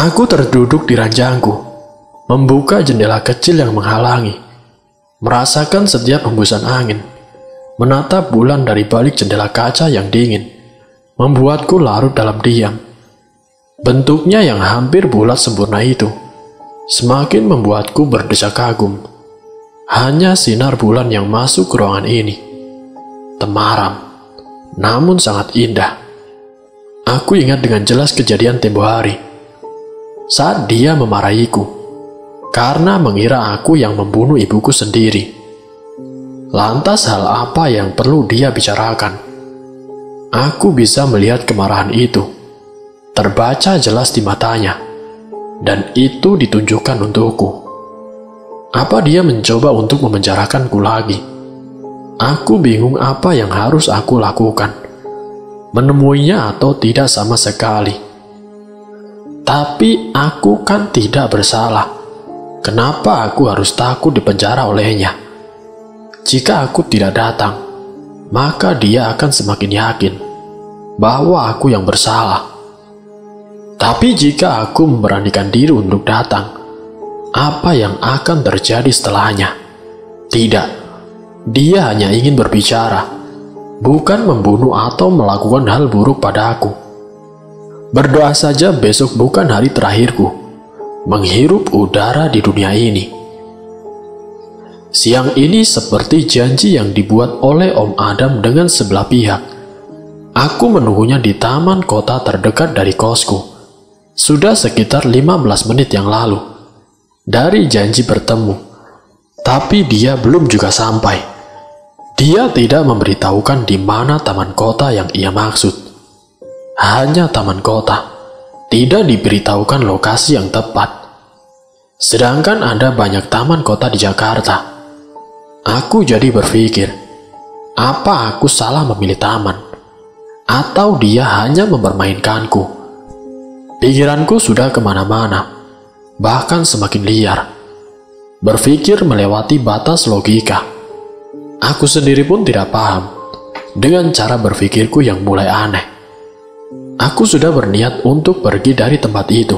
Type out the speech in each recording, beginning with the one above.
Aku terduduk di ranjangku, membuka jendela kecil yang menghalangi, merasakan setiap hembusan angin, menatap bulan dari balik jendela kaca yang dingin, membuatku larut dalam diam. Bentuknya yang hampir bulat sempurna itu semakin membuatku berdesak kagum. Hanya sinar bulan yang masuk ke ruangan ini, temaram, namun sangat indah. Aku ingat dengan jelas kejadian tempo hari, saat dia memarahiku, karena mengira aku yang membunuh ibuku sendiri. Lantas hal apa yang perlu dia bicarakan? Aku bisa melihat kemarahan itu, terbaca jelas di matanya, dan itu ditunjukkan untukku. Apa dia mencoba untuk memenjarakanku lagi? Aku bingung apa yang harus aku lakukan. Menemuinya atau tidak sama sekali. Tapi aku kan tidak bersalah. Kenapa aku harus takut dipenjara olehnya? Jika aku tidak datang, maka dia akan semakin yakin bahwa aku yang bersalah. Tapi jika aku memberanikan diri untuk datang, apa yang akan terjadi setelahnya? Tidak, dia hanya ingin berbicara, bukan membunuh atau melakukan hal buruk pada aku. Berdoa saja besok bukan hari terakhirku menghirup udara di dunia ini. Siang ini seperti janji yang dibuat oleh Om Adam dengan sebelah pihak. Aku menunggunya di taman kota terdekat dari kosku. Sudah sekitar 15 menit yang lalu dari janji bertemu, tapi dia belum juga sampai. Dia tidak memberitahukan di mana taman kota yang ia maksud. Hanya taman kota, tidak diberitahukan lokasi yang tepat. Sedangkan ada banyak taman kota di Jakarta. Aku jadi berpikir, apa aku salah memilih taman? Atau dia hanya mempermainkanku? Pikiranku sudah kemana-mana, bahkan semakin liar. Berpikir melewati batas logika. Aku sendiri pun tidak paham dengan cara berpikirku yang mulai aneh. Aku sudah berniat untuk pergi dari tempat itu.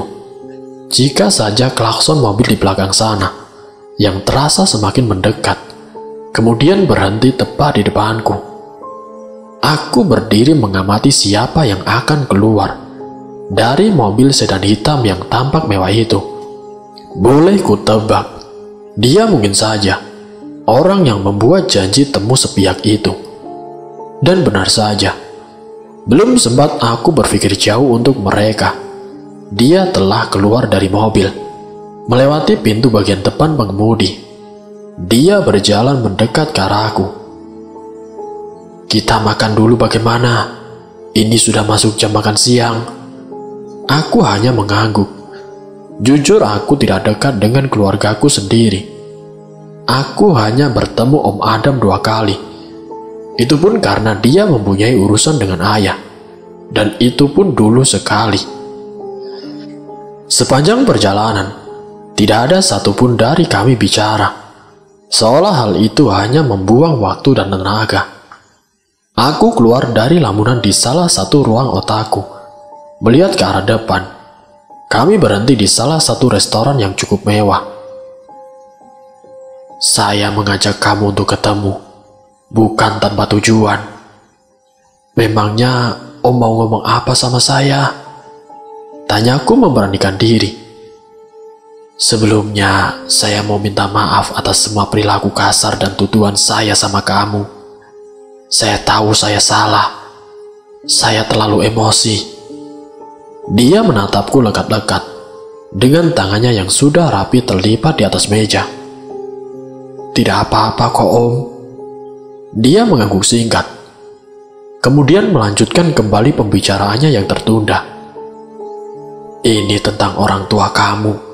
Jika saja klakson mobil di belakang sana, yang terasa semakin mendekat, kemudian berhenti tepat di depanku. Aku berdiri mengamati siapa yang akan keluar dari mobil sedan hitam yang tampak mewah itu. Boleh kutebak, dia mungkin saja orang yang membuat janji temu sepihak itu. Dan benar saja, belum sempat aku berpikir jauh untuk mereka. Dia telah keluar dari mobil, melewati pintu bagian depan pengemudi. Dia berjalan mendekat ke arahku. Kita makan dulu bagaimana? Ini sudah masuk jam makan siang. Aku hanya mengangguk. Jujur aku tidak dekat dengan keluargaku sendiri. Aku hanya bertemu Om Adam 2 kali. Itu pun karena dia mempunyai urusan dengan ayah. Dan itu pun dulu sekali. Sepanjang perjalanan, tidak ada satupun dari kami bicara. Seolah hal itu hanya membuang waktu dan tenaga. Aku keluar dari lamunan di salah satu ruang otakku, melihat ke arah depan. Kami berhenti di salah satu restoran yang cukup mewah. Saya mengajak kamu untuk ketemu, bukan tanpa tujuan. Memangnya Om mau ngomong apa sama saya? Tanyaku memberanikan diri. Sebelumnya, saya mau minta maaf atas semua perilaku kasar dan tuduhan saya sama kamu. Saya tahu saya salah. Saya terlalu emosi. Dia menatapku lekat-lekat dengan tangannya yang sudah rapi terlipat di atas meja. Tidak apa-apa kok Om. Dia mengangguk singkat. Kemudian melanjutkan kembali pembicaraannya yang tertunda. Ini tentang orang tua kamu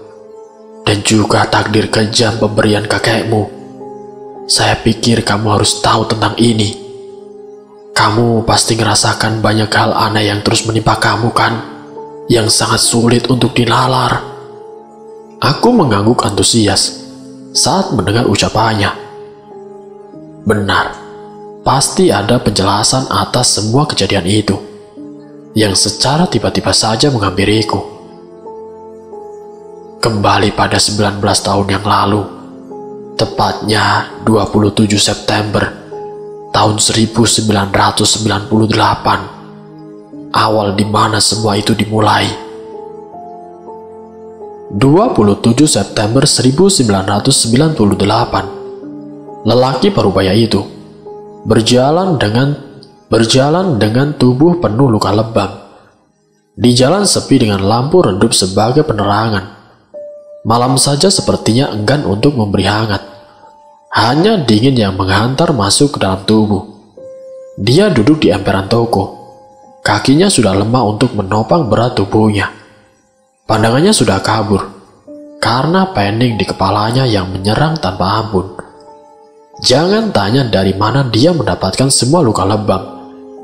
dan juga takdir kejam pemberian kakekmu. Saya pikir kamu harus tahu tentang ini. Kamu pasti ngerasakan banyak hal aneh yang terus menimpa kamu kan? Yang sangat sulit untuk dinalar. Aku mengangguk antusias saat mendengar ucapannya. Benar, pasti ada penjelasan atas semua kejadian itu, yang secara tiba-tiba saja menghampiriku. kembali pada 19 tahun yang lalu, tepatnya 27 September tahun 1998, awal di mana semua itu dimulai. 27 September 1998, lelaki parubaya itu berjalan dengan tubuh penuh luka lebam di jalan sepi dengan lampu redup sebagai penerangan. Malam saja sepertinya enggan untuk memberi hangat. Hanya dingin yang menghantar masuk ke dalam tubuh. Dia duduk di emperan toko. Kakinya sudah lemah untuk menopang berat tubuhnya. Pandangannya sudah kabur karena pening di kepalanya yang menyerang tanpa ampun. Jangan tanya dari mana dia mendapatkan semua luka lebam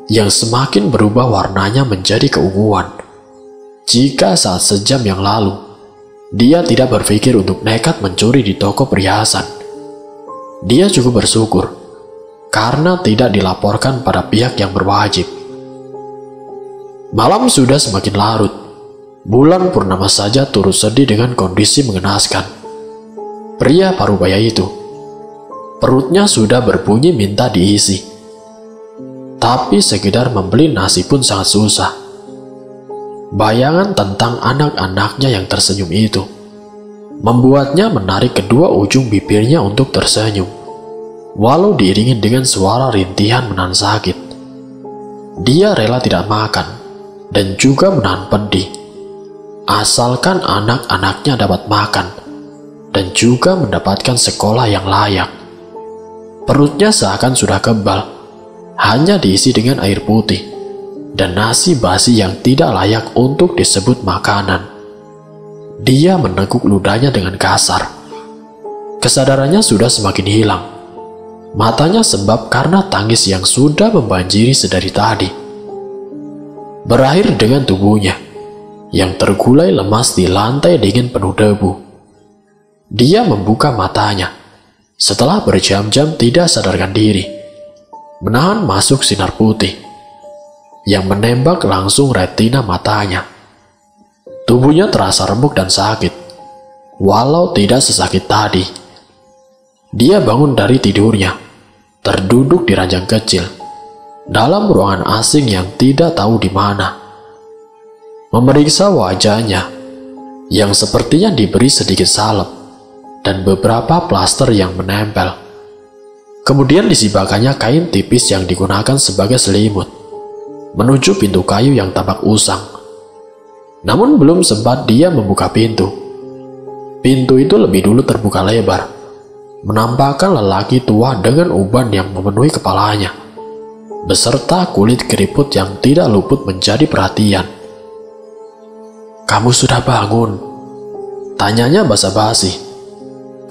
yang semakin berubah warnanya menjadi keunguan. Jika saat sejam yang lalu dia tidak berpikir untuk nekat mencuri di toko perhiasan, dia cukup bersyukur karena tidak dilaporkan pada pihak yang berwajib. Malam sudah semakin larut. Bulan purnama saja turut sedih dengan kondisi mengenaskan. Pria parubaya itu, perutnya sudah berbunyi minta diisi. Tapi sekedar membeli nasi pun sangat susah. Bayangan tentang anak-anaknya yang tersenyum itu membuatnya menarik kedua ujung bibirnya untuk tersenyum, walau diiringi dengan suara rintihan menahan sakit. Dia rela tidak makan dan juga menahan pedih, asalkan anak-anaknya dapat makan dan juga mendapatkan sekolah yang layak. Perutnya seakan sudah kebal, hanya diisi dengan air putih dan nasi basi yang tidak layak untuk disebut makanan. Dia meneguk ludahnya dengan kasar. Kesadarannya sudah semakin hilang. Matanya sembab karena tangis yang sudah membanjiri sedari tadi. Berakhir dengan tubuhnya yang tergulai lemas di lantai dingin penuh debu. Dia membuka matanya setelah berjam-jam tidak sadarkan diri, menahan masuk sinar putih yang menembak langsung retina matanya. Tubuhnya terasa remuk dan sakit, walau tidak sesakit tadi. Dia bangun dari tidurnya, terduduk di ranjang kecil, dalam ruangan asing yang tidak tahu di mana. Memeriksa wajahnya, yang sepertinya diberi sedikit salep, dan beberapa plaster yang menempel. Kemudian disibakannya kain tipis yang digunakan sebagai selimut, menuju pintu kayu yang tampak usang. Namun belum sempat dia membuka pintu. Pintu itu lebih dulu terbuka lebar, menampakkan lelaki tua dengan uban yang memenuhi kepalanya, beserta kulit keriput yang tidak luput menjadi perhatian. "Kamu sudah bangun?" tanyanya basa-basi,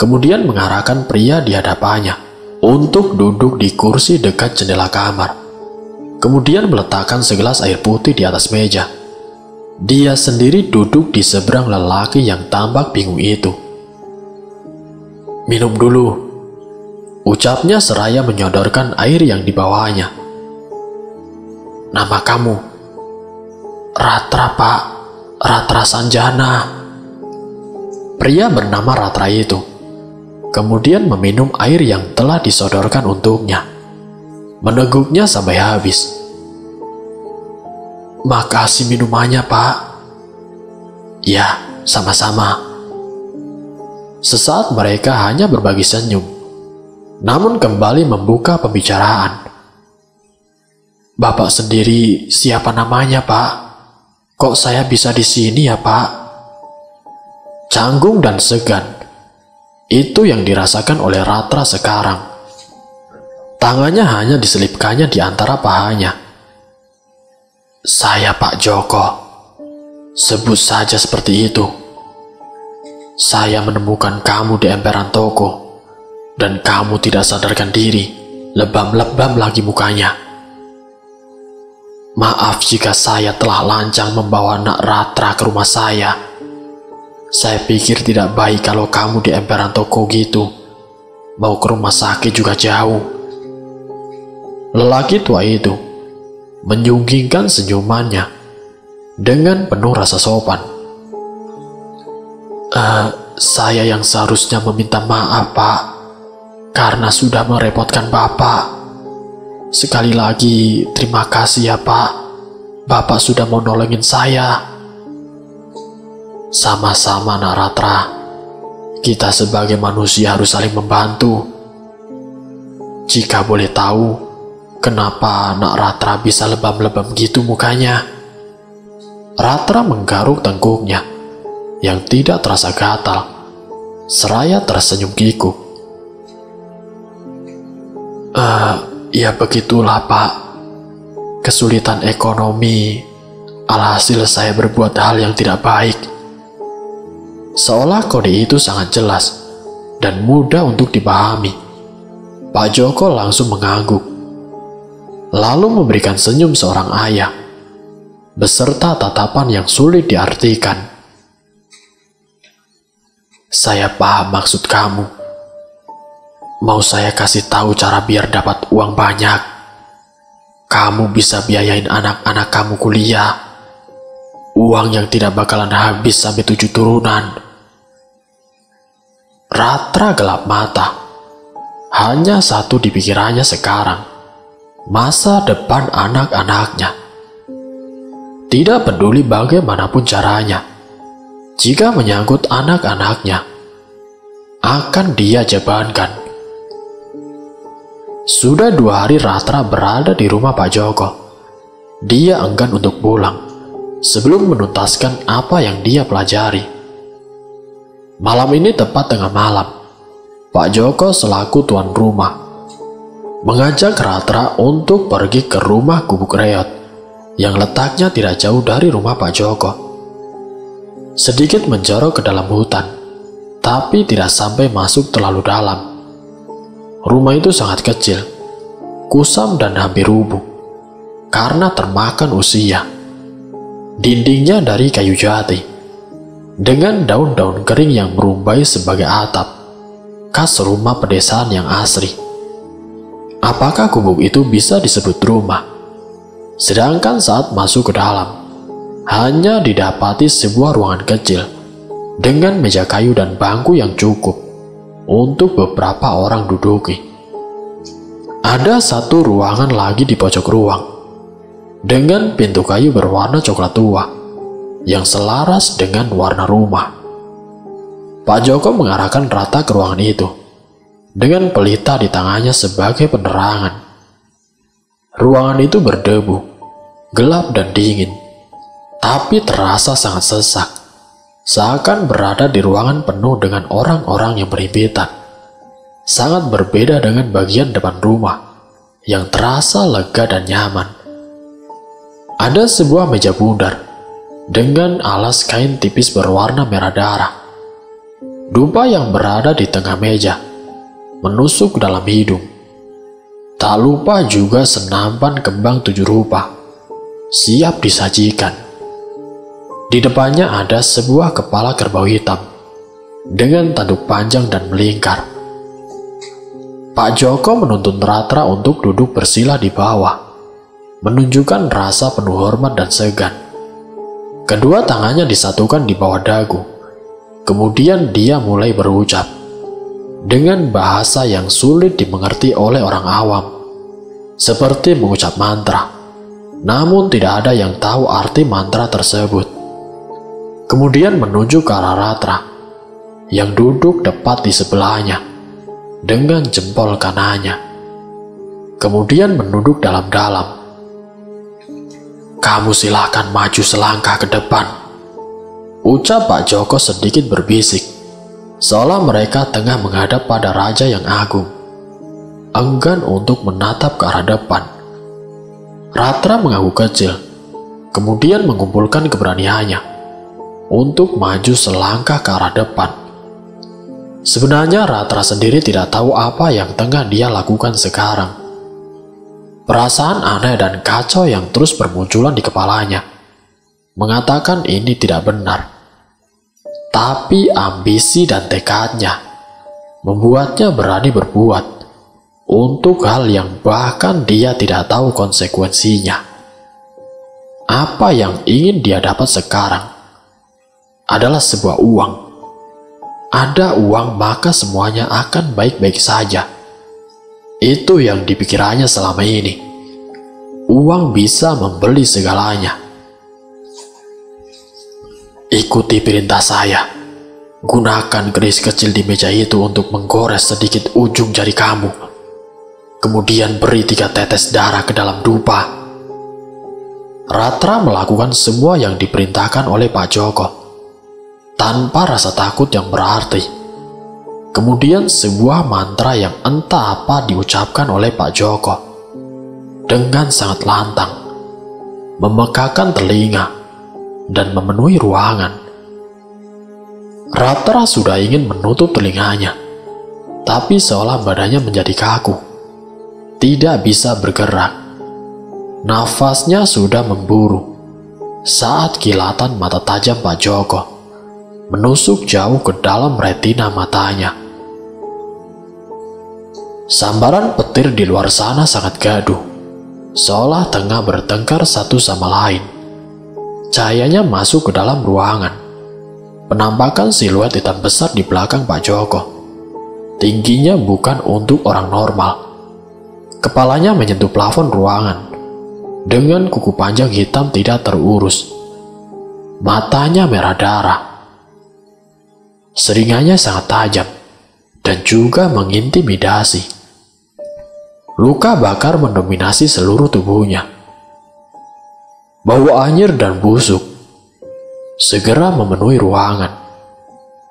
kemudian mengarahkan pria di hadapannya untuk duduk di kursi dekat jendela kamar. Kemudian meletakkan segelas air putih di atas meja. Dia sendiri duduk di seberang lelaki yang tampak bingung itu. "Minum dulu," ucapnya seraya menyodorkan air yang dibawanya. "Nama kamu?" "Ratra, Pak. Ratra Sanjana." Pria bernama Ratra itu kemudian meminum air yang telah disodorkan untuknya, meneguknya sampai habis. "Makasih minumannya, Pak." "Ya, sama-sama." Sesaat mereka hanya berbagi senyum, namun kembali membuka pembicaraan. "Bapak sendiri siapa namanya, Pak? Kok saya bisa di sini ya, Pak?" Canggung dan segan, itu yang dirasakan oleh Ratra sekarang. Tangannya hanya diselipkannya di antara pahanya. "Saya Pak Joko. Sebut saja seperti itu. Saya menemukan kamu di emperan toko, dan kamu tidak sadarkan diri, lebam-lebam lagi mukanya. Maaf jika saya telah lancang membawa Nak Ratra ke rumah saya. Saya pikir tidak baik kalau kamu di emperan toko gitu. Mau ke rumah sakit juga jauh." Lelaki tua itu menyunggingkan senyumannya dengan penuh rasa sopan. Saya yang seharusnya meminta maaf, Pak, karena sudah merepotkan Bapak. Sekali lagi, terima kasih ya, Pak. Bapak sudah mau nolongin saya. Sama-sama, Nak Ratra. Kita sebagai manusia harus saling membantu. Jika boleh tahu, kenapa Nak Ratra bisa lebam-lebam gitu mukanya? Ratra menggaruk tengkuknya yang tidak terasa gatal, seraya tersenyum kikuk. Ya begitulah, Pak. Kesulitan ekonomi, alhasil saya berbuat hal yang tidak baik. Seolah kode itu sangat jelas dan mudah untuk dipahami. Pak Joko langsung mengangguk, lalu memberikan senyum seorang ayah, beserta tatapan yang sulit diartikan. Saya paham maksud kamu. Mau saya kasih tahu cara biar dapat uang banyak? Kamu bisa biayain anak-anak kamu kuliah. Uang yang tidak bakalan habis sampai 7 turunan. Ratra gelap mata. Hanya satu di pikirannya sekarang. Masa depan anak-anaknya. Tidak peduli bagaimanapun caranya. Jika menyangkut anak-anaknya, akan dia jabankan. Sudah 2 hari Ratra berada di rumah Pak Joko. Dia enggan untuk pulang sebelum menuntaskan apa yang dia pelajari. Malam ini tepat tengah malam, Pak Joko selaku tuan rumah mengajak Ratra untuk pergi ke rumah Gubuk Reot yang letaknya tidak jauh dari rumah Pak Joko. Sedikit menjorok ke dalam hutan, tapi tidak sampai masuk terlalu dalam. Rumah itu sangat kecil, kusam dan hampir rubuh karena termakan usia. Dindingnya dari kayu jati, dengan daun-daun kering yang merumbai sebagai atap, khas rumah pedesaan yang asri. Apakah gubuk itu bisa disebut rumah? Sedangkan saat masuk ke dalam, hanya didapati sebuah ruangan kecil dengan meja kayu dan bangku yang cukup untuk beberapa orang duduki. Ada satu ruangan lagi di pojok ruang dengan pintu kayu berwarna coklat tua yang selaras dengan warna rumah. Pak Joko mengarahkan Ratra ke ruangan itu dengan pelita di tangannya sebagai penerangan. Ruangan itu berdebu, gelap dan dingin, tapi terasa sangat sesak. Seakan berada di ruangan penuh dengan orang-orang yang berhimpitan. Sangat berbeda dengan bagian depan rumah yang terasa lega dan nyaman. Ada sebuah meja bundar dengan alas kain tipis berwarna merah darah. Dupa yang berada di tengah meja menusuk dalam hidung. Tak lupa juga senampan kembang 7 rupa siap disajikan. Di depannya ada sebuah kepala kerbau hitam dengan tanduk panjang dan melingkar. Pak Joko menuntun Ratra untuk duduk bersila di bawah, menunjukkan rasa penuh hormat dan segan. Kedua tangannya disatukan di bawah dagu. Kemudian dia mulai berucap dengan bahasa yang sulit dimengerti oleh orang awam, seperti mengucap mantra. Namun tidak ada yang tahu arti mantra tersebut. Kemudian menuju ke arah Ratra yang duduk tepat di sebelahnya dengan jempol kanannya. Kemudian menunduk dalam-dalam. Kamu silahkan maju selangkah ke depan, ucap Pak Joko sedikit berbisik, seolah mereka tengah menghadap pada raja yang agung, enggan untuk menatap ke arah depan. Ratra mengangguk kecil, kemudian mengumpulkan keberaniannya untuk maju selangkah ke arah depan. Sebenarnya Ratra sendiri tidak tahu apa yang tengah dia lakukan sekarang. Perasaan aneh dan kacau yang terus bermunculan di kepalanya mengatakan ini tidak benar. Tapi ambisi dan tekadnya membuatnya berani berbuat untuk hal yang bahkan dia tidak tahu konsekuensinya. Apa yang ingin dia dapat sekarang adalah sebuah uang ada uang maka semuanya akan baik-baik saja. Itu yang dipikirannya selama ini. Uang bisa membeli segalanya. Ikuti perintah saya. Gunakan keris kecil di meja itu untuk menggores sedikit ujung jari kamu. Kemudian beri 3 tetes darah ke dalam dupa. Ratra melakukan semua yang diperintahkan oleh Pak Joko, tanpa rasa takut yang berarti. Kemudian sebuah mantra yang entah apa diucapkan oleh Pak Joko dengan sangat lantang, memekakan telinga dan memenuhi ruangan. Ratra sudah ingin menutup telinganya, tapi seolah badannya menjadi kaku, tidak bisa bergerak. Nafasnya sudah memburu saat kilatan mata tajam Pak Joko menusuk jauh ke dalam retina matanya. Sambaran petir di luar sana sangat gaduh, seolah tengah bertengkar satu sama lain. Cahayanya masuk ke dalam ruangan. Penampakan siluet hitam besar di belakang Pak Joko. Tingginya bukan untuk orang normal. Kepalanya menyentuh plafon ruangan dengan kuku panjang hitam tidak terurus. Matanya merah darah. Seringannya sangat tajam dan juga mengintimidasi. Luka bakar mendominasi seluruh tubuhnya. Bau anyir dan busuk segera memenuhi ruangan.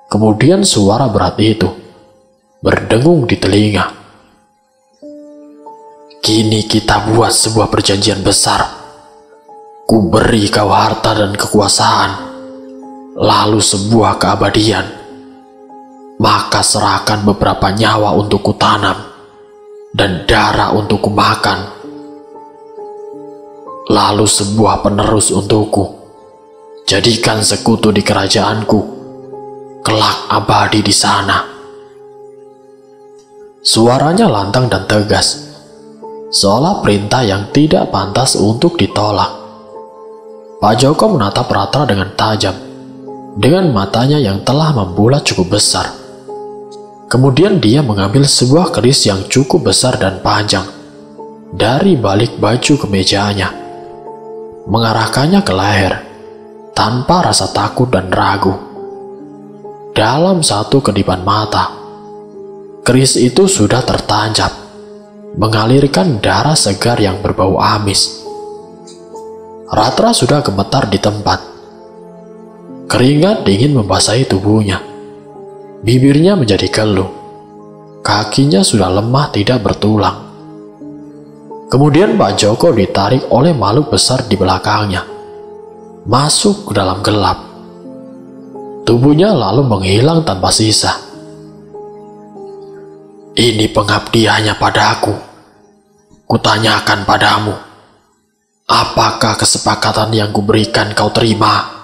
Kemudian suara berat itu berdengung di telinga. Kini kita buat sebuah perjanjian besar. Ku beri kau harta dan kekuasaan, lalu sebuah keabadian. Maka serahkan beberapa nyawa untuk kutanam dan darah untuk kumakan. Lalu sebuah penerus untukku. Jadikan sekutu di kerajaanku, kelak abadi di sana. Suaranya lantang dan tegas, seolah perintah yang tidak pantas untuk ditolak. Pak Joko menatap Ratra dengan tajam, dengan matanya yang telah membulat cukup besar. Kemudian dia mengambil sebuah keris yang cukup besar dan panjang dari balik baju kemejanya, mengarahkannya ke leher tanpa rasa takut dan ragu. Dalam satu kedipan mata, keris itu sudah tertancap, mengalirkan darah segar yang berbau amis. Ratra sudah gemetar di tempat. Keringat dingin membasahi tubuhnya. Bibirnya menjadi keluh. Kakinya sudah lemah tidak bertulang. Kemudian Pak Joko ditarik oleh makhluk besar di belakangnya, masuk ke dalam gelap. Tubuhnya lalu menghilang tanpa sisa. Ini pengabdiannya padaku. Kutanyakan padamu, apakah kesepakatan yang kuberikan kau terima?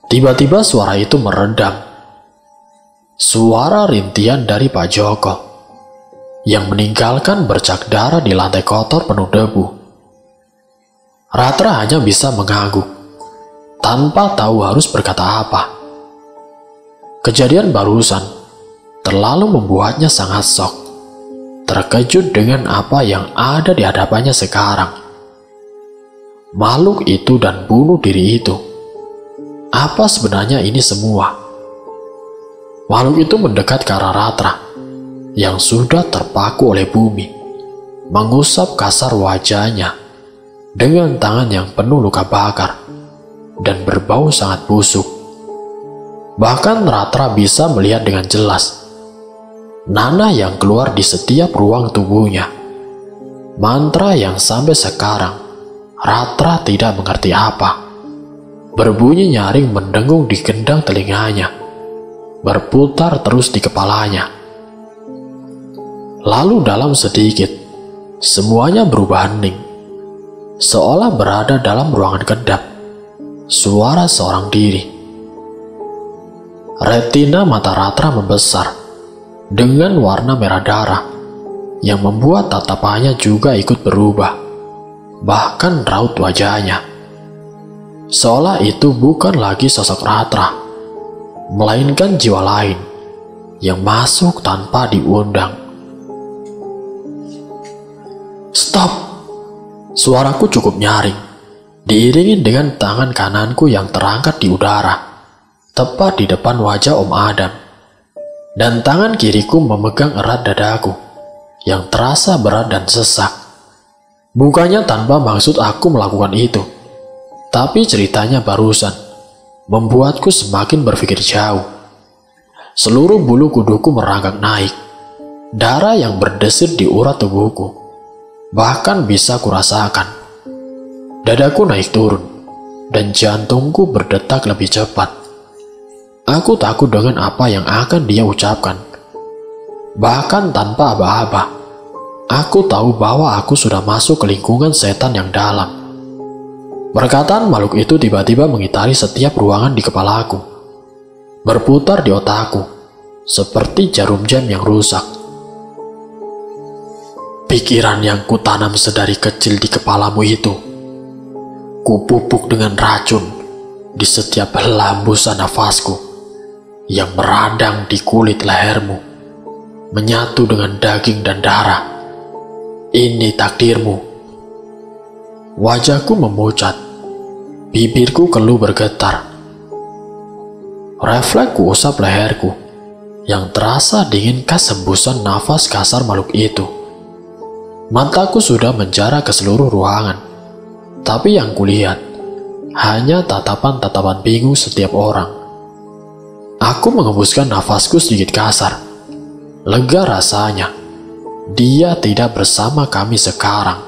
Tiba-tiba suara itu meredam. Suara rintian dari Pak Joko yang meninggalkan bercak darah di lantai kotor penuh debu. Ratra hanya bisa mengangguk, tanpa tahu harus berkata apa. Kejadian barusan terlalu membuatnya sangat shock, terkejut dengan apa yang ada di hadapannya sekarang. Makhluk itu dan bunuh diri itu. Apa sebenarnya ini semua? Makhluk itu mendekat ke arah Ratra, yang sudah terpaku oleh bumi, mengusap kasar wajahnya dengan tangan yang penuh luka bakar dan berbau sangat busuk. Bahkan Ratra bisa melihat dengan jelas nanah yang keluar di setiap ruang tubuhnya. Mantra yang sampai sekarang Ratra tidak mengerti apa, berbunyi nyaring mendengung di gendang telinganya, berputar terus di kepalanya. Lalu dalam sedikit, semuanya berubah hening, seolah berada dalam ruangan kedap, suara seorang diri. Retina mata Ratra membesar dengan warna merah darah yang membuat tatapannya juga ikut berubah, bahkan raut wajahnya. Seolah itu bukan lagi sosok Ratra, melainkan jiwa lain yang masuk tanpa diundang. Stop! Suaraku cukup nyaring, diiringi dengan tangan kananku yang terangkat di udara, tepat di depan wajah Om Adam. Dan tangan kiriku memegang erat dadaku, yang terasa berat dan sesak. Bukannya tanpa maksud aku melakukan itu, tapi ceritanya barusan membuatku semakin berpikir jauh. Seluruh bulu kuduku merangkak naik, darah yang berdesir di urat tubuhku, bahkan bisa kurasakan. Dadaku naik turun, dan jantungku berdetak lebih cepat. Aku takut dengan apa yang akan dia ucapkan. Bahkan tanpa aba-aba, aku tahu bahwa aku sudah masuk ke lingkungan setan yang dalam. Perkataan makhluk itu tiba-tiba mengitari setiap ruangan di kepalaku, berputar di otakku, seperti jarum jam yang rusak. Pikiran yang kutanam sedari kecil di kepalamu itu, kupupuk dengan racun di setiap hembusan nafasku yang meradang di kulit lehermu, menyatu dengan daging dan darah. Ini takdirmu. Wajahku memucat, bibirku keluh bergetar. Refleksku usap leherku, yang terasa dingin khas hembusan nafas kasar makhluk itu. Mataku sudah menjara ke seluruh ruangan, tapi yang kulihat hanya tatapan-tatapan bingung setiap orang. Aku mengembuskan nafasku sedikit kasar. Lega rasanya, dia tidak bersama kami sekarang.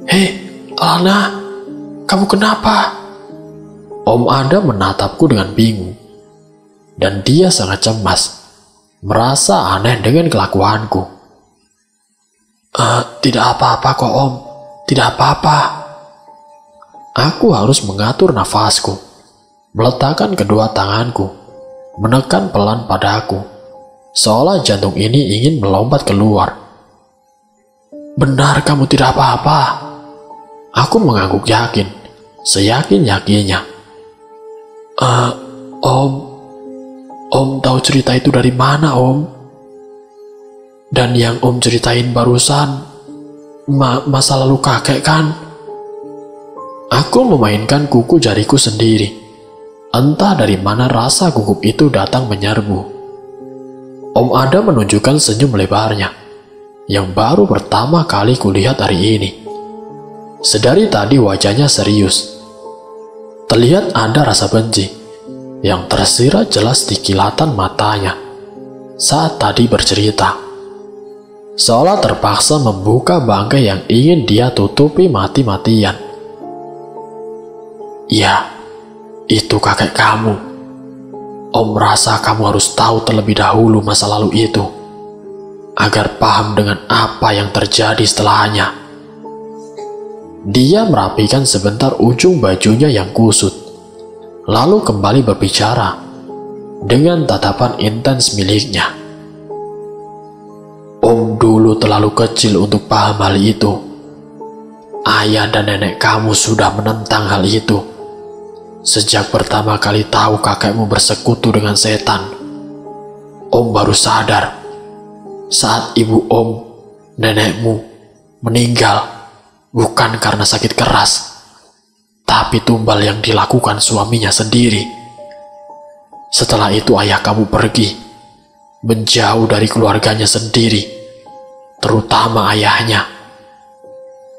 Hei, Alana, kamu kenapa? Om Adam menatapku dengan bingung, dan dia sangat cemas, merasa aneh dengan kelakuanku. Tidak apa-apa kok Om, tidak apa-apa. Aku harus mengatur nafasku, meletakkan kedua tanganku, menekan pelan padaku, seolah jantung ini ingin melompat keluar. Benar kamu tidak apa-apa. Aku mengangguk yakin, seyakin-yakinnya. Om tahu cerita itu dari mana, Om? Dan yang Om ceritain barusan, masa lalu kakek kan? Aku memainkan kuku jariku sendiri. Entah dari mana rasa gugup itu datang menyerbu. Om Adam menunjukkan senyum lebarnya, yang baru pertama kali kulihat hari ini. Sedari tadi wajahnya serius. Terlihat ada rasa benci yang tersirat jelas di kilatan matanya saat tadi bercerita, seolah terpaksa membuka bangkai yang ingin dia tutupi mati-matian. Ya, itu kakek kamu. Om merasa kamu harus tahu terlebih dahulu masa lalu itu, agar paham dengan apa yang terjadi setelahnya. Dia merapikan sebentar ujung bajunya yang kusut, lalu kembali berbicara dengan tatapan intens miliknya. Om dulu terlalu kecil untuk paham hal itu. Ayah dan nenek kamu sudah menentang hal itu. Sejak pertama kali tahu kakekmu bersekutu dengan setan, Om baru sadar saat ibu Om, nenekmu, meninggal bukan karena sakit keras, tapi tumbal yang dilakukan suaminya sendiri. Setelah itu ayah kamu pergi, menjauh dari keluarganya sendiri, terutama ayahnya.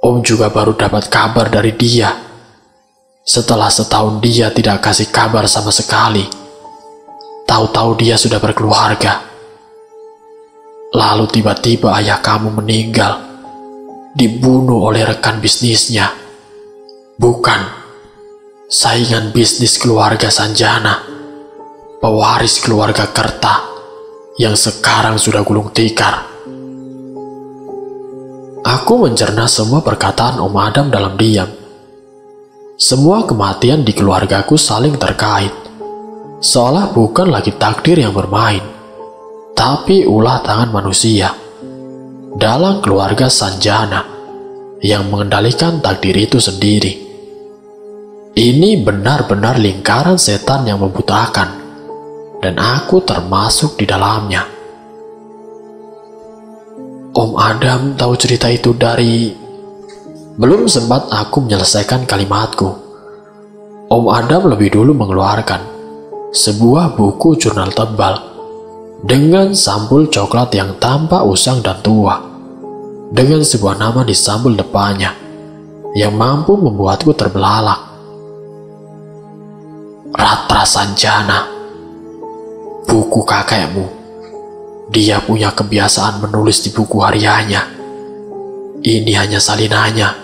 Om juga baru dapat kabar dari dia. Setelah setahun dia tidak kasih kabar sama sekali. Tahu-tahu dia sudah berkeluarga. Lalu tiba-tiba ayah kamu meninggal, dibunuh oleh rekan bisnisnya. Bukan, saingan bisnis keluarga Sanjana, pewaris keluarga Kerta, yang sekarang sudah gulung tikar. Aku mencerna semua perkataan Om Adam dalam diam. Semua kematian di keluargaku saling terkait, seolah bukan lagi takdir yang bermain, tapi ulah tangan manusia dalam keluarga Sanjana yang mengendalikan takdir itu sendiri. Ini benar-benar lingkaran setan yang membutakan, dan aku termasuk di dalamnya. Om Adam tahu cerita itu dari... Belum sempat aku menyelesaikan kalimatku, Om Adam lebih dulu mengeluarkan sebuah buku jurnal tebal dengan sampul coklat yang tampak usang dan tua, dengan sebuah nama di sampul depannya yang mampu membuatku terbelalak. Ratra Sanjana, buku kakekmu. Dia punya kebiasaan menulis di buku hariannya. Ini hanya salinannya.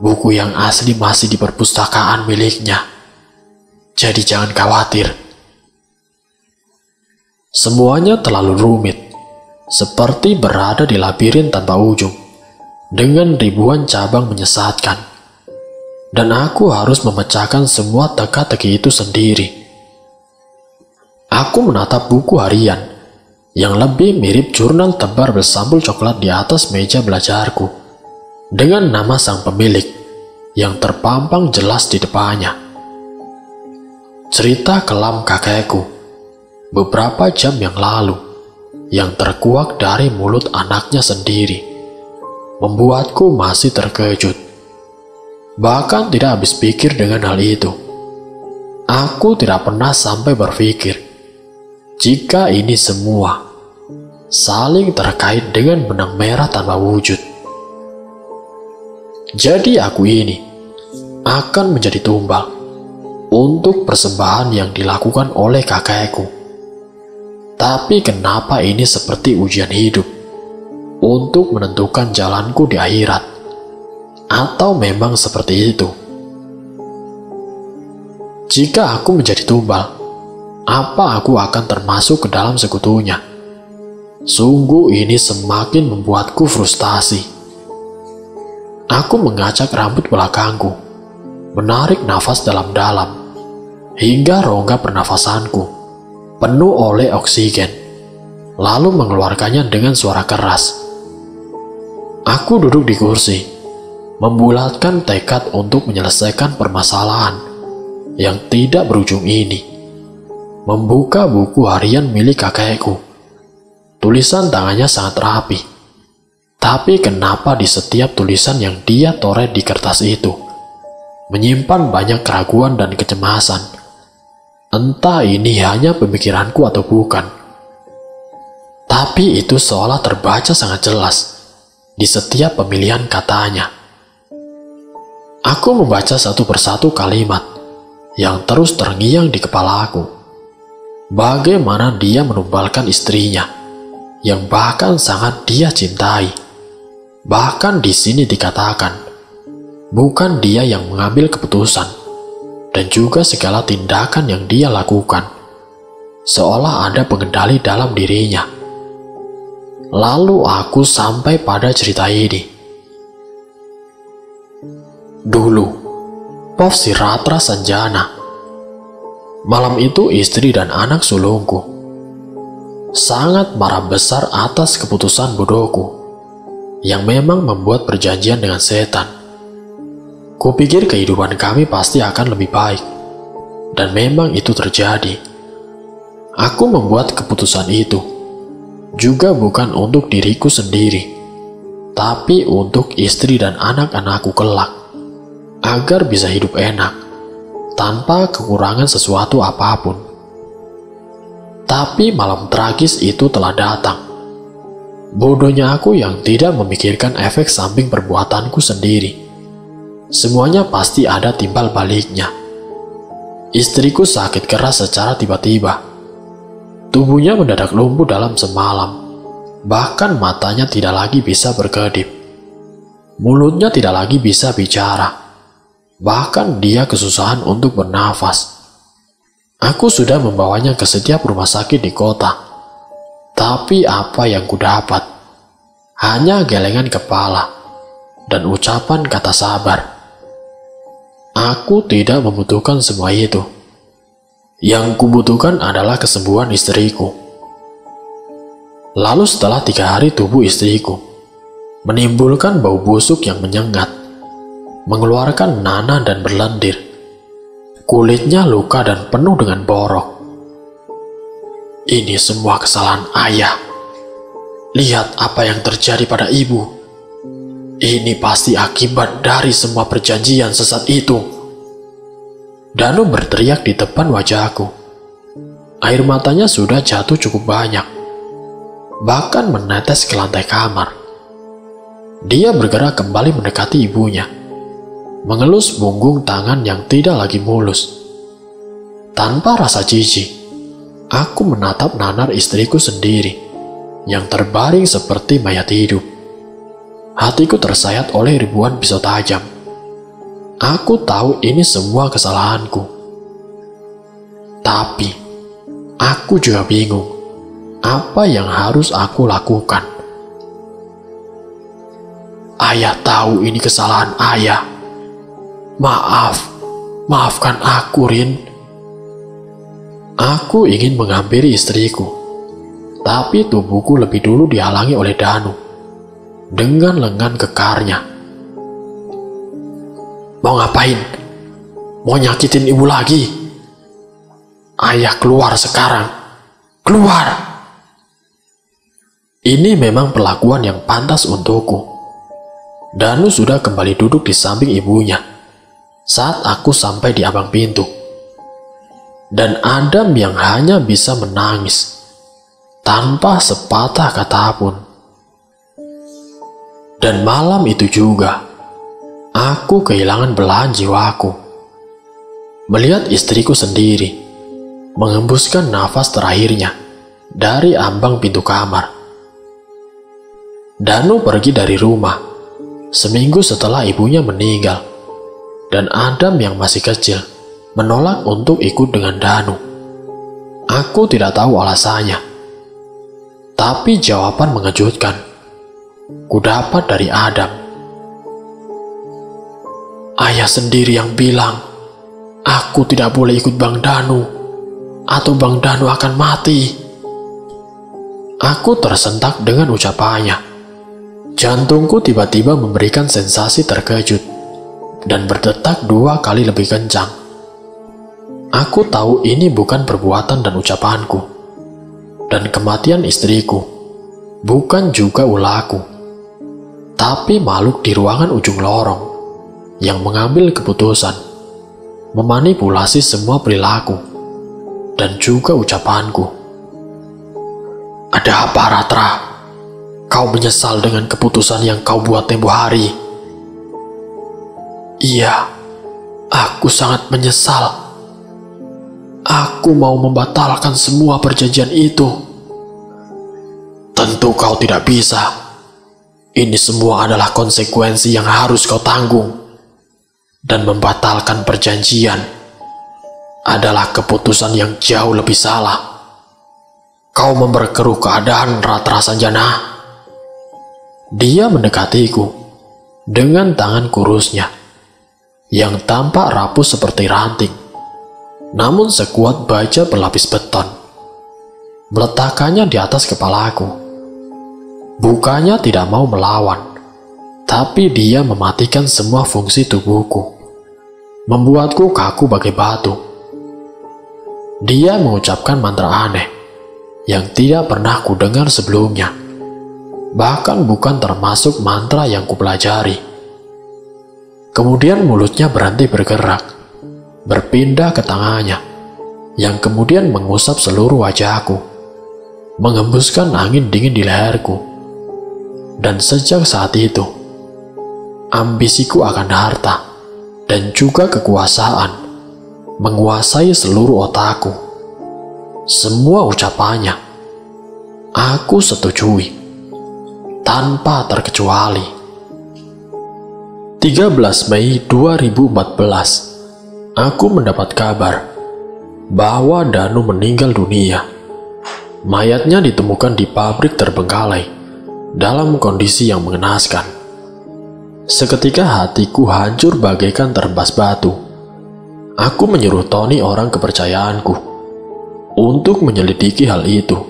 Buku yang asli masih di perpustakaan miliknya. Jadi jangan khawatir. Semuanya terlalu rumit, seperti berada di labirin tanpa ujung, dengan ribuan cabang menyesatkan. Dan aku harus memecahkan semua teka-teki itu sendiri. Aku menatap buku harian yang lebih mirip jurnal tebal bersampul coklat di atas meja belajarku, dengan nama sang pemilik yang terpampang jelas di depannya. Cerita kelam kakekku beberapa jam yang lalu yang terkuak dari mulut anaknya sendiri membuatku masih terkejut. Bahkan tidak habis pikir dengan hal itu. Aku tidak pernah sampai berpikir jika ini semua saling terkait dengan benang merah tanpa wujud. Jadi aku ini akan menjadi tumbal untuk persembahan yang dilakukan oleh kakekku. Tapi kenapa ini seperti ujian hidup untuk menentukan jalanku di akhirat? Atau memang seperti itu? Jika aku menjadi tumbal, apa aku akan termasuk ke dalam sekutunya? Sungguh ini semakin membuatku frustasi. Aku mengacak rambut belakangku, menarik nafas dalam-dalam, hingga rongga pernafasanku penuh oleh oksigen, lalu mengeluarkannya dengan suara keras. Aku duduk di kursi, membulatkan tekad untuk menyelesaikan permasalahan yang tidak berujung ini. Membuka buku harian milik kakekku. Tulisan tangannya sangat rapi. Tapi kenapa di setiap tulisan yang dia toreh di kertas itu menyimpan banyak keraguan dan kecemasan? Entah ini hanya pemikiranku atau bukan. Tapi itu seolah terbaca sangat jelas di setiap pemilihan katanya. Aku membaca satu persatu kalimat yang terus terngiang di kepalaku. Bagaimana dia menumbalkan istrinya yang bahkan sangat dia cintai. Bahkan di sini dikatakan, bukan dia yang mengambil keputusan, dan juga segala tindakan yang dia lakukan, seolah ada pengendali dalam dirinya. Lalu aku sampai pada cerita ini. Dulu, Pov si Ratra Sanjana. Malam itu istri dan anak sulungku sangat marah besar atas keputusan bodohku yang memang membuat perjanjian dengan setan. Kupikir kehidupan kami pasti akan lebih baik, dan memang itu terjadi. Aku membuat keputusan itu juga bukan untuk diriku sendiri, tapi untuk istri dan anak-anakku kelak, agar bisa hidup enak tanpa kekurangan sesuatu apapun. Tapi malam tragis itu telah datang. Bodohnya aku yang tidak memikirkan efek samping perbuatanku sendiri. Semuanya pasti ada timbal baliknya. Istriku sakit keras secara tiba-tiba. Tubuhnya mendadak lumpuh dalam semalam. Bahkan matanya tidak lagi bisa berkedip. Mulutnya tidak lagi bisa bicara. Bahkan dia kesusahan untuk bernafas. Aku sudah membawanya ke setiap rumah sakit di kota. Tapi apa yang kudapat? Hanya gelengan kepala dan ucapan kata sabar. Aku tidak membutuhkan semua itu. Yang kubutuhkan adalah kesembuhan istriku. Lalu setelah 3 hari tubuh istriku menimbulkan bau busuk yang menyengat. mengeluarkan nanah dan berlendir. Kulitnya luka dan penuh dengan borok. Ini semua kesalahan ayah. Lihat apa yang terjadi pada ibu. Ini pasti akibat dari semua perjanjian sesat itu. Danu berteriak di depan wajahku. Air matanya sudah jatuh cukup banyak, bahkan menetes ke lantai kamar. Dia bergerak kembali mendekati ibunya, mengelus punggung tangan yang tidak lagi mulus. Tanpa rasa jijik, aku menatap nanar istriku sendiri yang terbaring seperti mayat hidup. Hatiku tersayat oleh ribuan pisau tajam. Aku tahu ini semua kesalahanku. Tapi, aku juga bingung apa yang harus aku lakukan. Ayah tahu ini kesalahan ayah. Maafkan aku, Rin. Aku ingin menghampiri istriku, tapi tubuhku lebih dulu dihalangi oleh Danu dengan lengan kekarnya. Mau ngapain? Mau nyakitin ibu lagi? Ayah, keluar sekarang. Keluar! Ini memang perlakuan yang pantas untukku. Danu sudah kembali duduk di samping ibunya saat aku sampai di ambang pintu. Dan Adam yang hanya bisa menangis tanpa sepatah kata pun. Dan malam itu juga, aku kehilangan belahan jiwaku. Melihat istriku sendiri mengembuskan nafas terakhirnya dari ambang pintu kamar. Danu pergi dari rumah seminggu setelah ibunya meninggal, dan Adam yang masih kecil menolak untuk ikut dengan Danu. Aku tidak tahu alasannya, tapi jawaban mengejutkan kudapat dari Adam. Ayah sendiri yang bilang aku tidak boleh ikut Bang Danu, atau Bang Danu akan mati. Aku tersentak dengan ucapannya. Jantungku tiba-tiba memberikan sensasi terkejut dan berdetak 2 kali lebih kencang. Aku tahu ini bukan perbuatan dan ucapanku, dan kematian istriku bukan juga ulahku, tapi makhluk di ruangan ujung lorong yang mengambil keputusan, memanipulasi semua perilaku dan juga ucapanku. Ada apa, Ratra? Kau menyesal dengan keputusan yang kau buat tempo hari? Iya, aku sangat menyesal. Aku mau membatalkan semua perjanjian itu. Tentu kau tidak bisa. Ini semua adalah konsekuensi yang harus kau tanggung. Dan membatalkan perjanjian adalah keputusan yang jauh lebih salah. Kau memperkeruh keadaan, Ratra Sanjana. Dia mendekatiku dengan tangan kurusnya yang tampak rapuh seperti ranting, namun sekuat baja berlapis beton. Meletakkannya di atas kepalaku. Bukannya tidak mau melawan, tapi dia mematikan semua fungsi tubuhku, membuatku kaku bagai batu. Dia mengucapkan mantra aneh yang tidak pernah kudengar sebelumnya, bahkan bukan termasuk mantra yang kupelajari. Kemudian mulutnya berhenti bergerak, berpindah ke tangannya, yang kemudian mengusap seluruh wajahku, mengembuskan angin dingin di leherku. Dan sejak saat itu, ambisiku akan harta dan juga kekuasaan menguasai seluruh otakku. Semua ucapannya aku setujui tanpa terkecuali. 13 Mei 2014, aku mendapat kabar bahwa Danu meninggal dunia. Mayatnya ditemukan di pabrik terbengkalai dalam kondisi yang mengenaskan. Seketika hatiku hancur bagaikan terembas batu. Aku menyuruh Tony, orang kepercayaanku, untuk menyelidiki hal itu.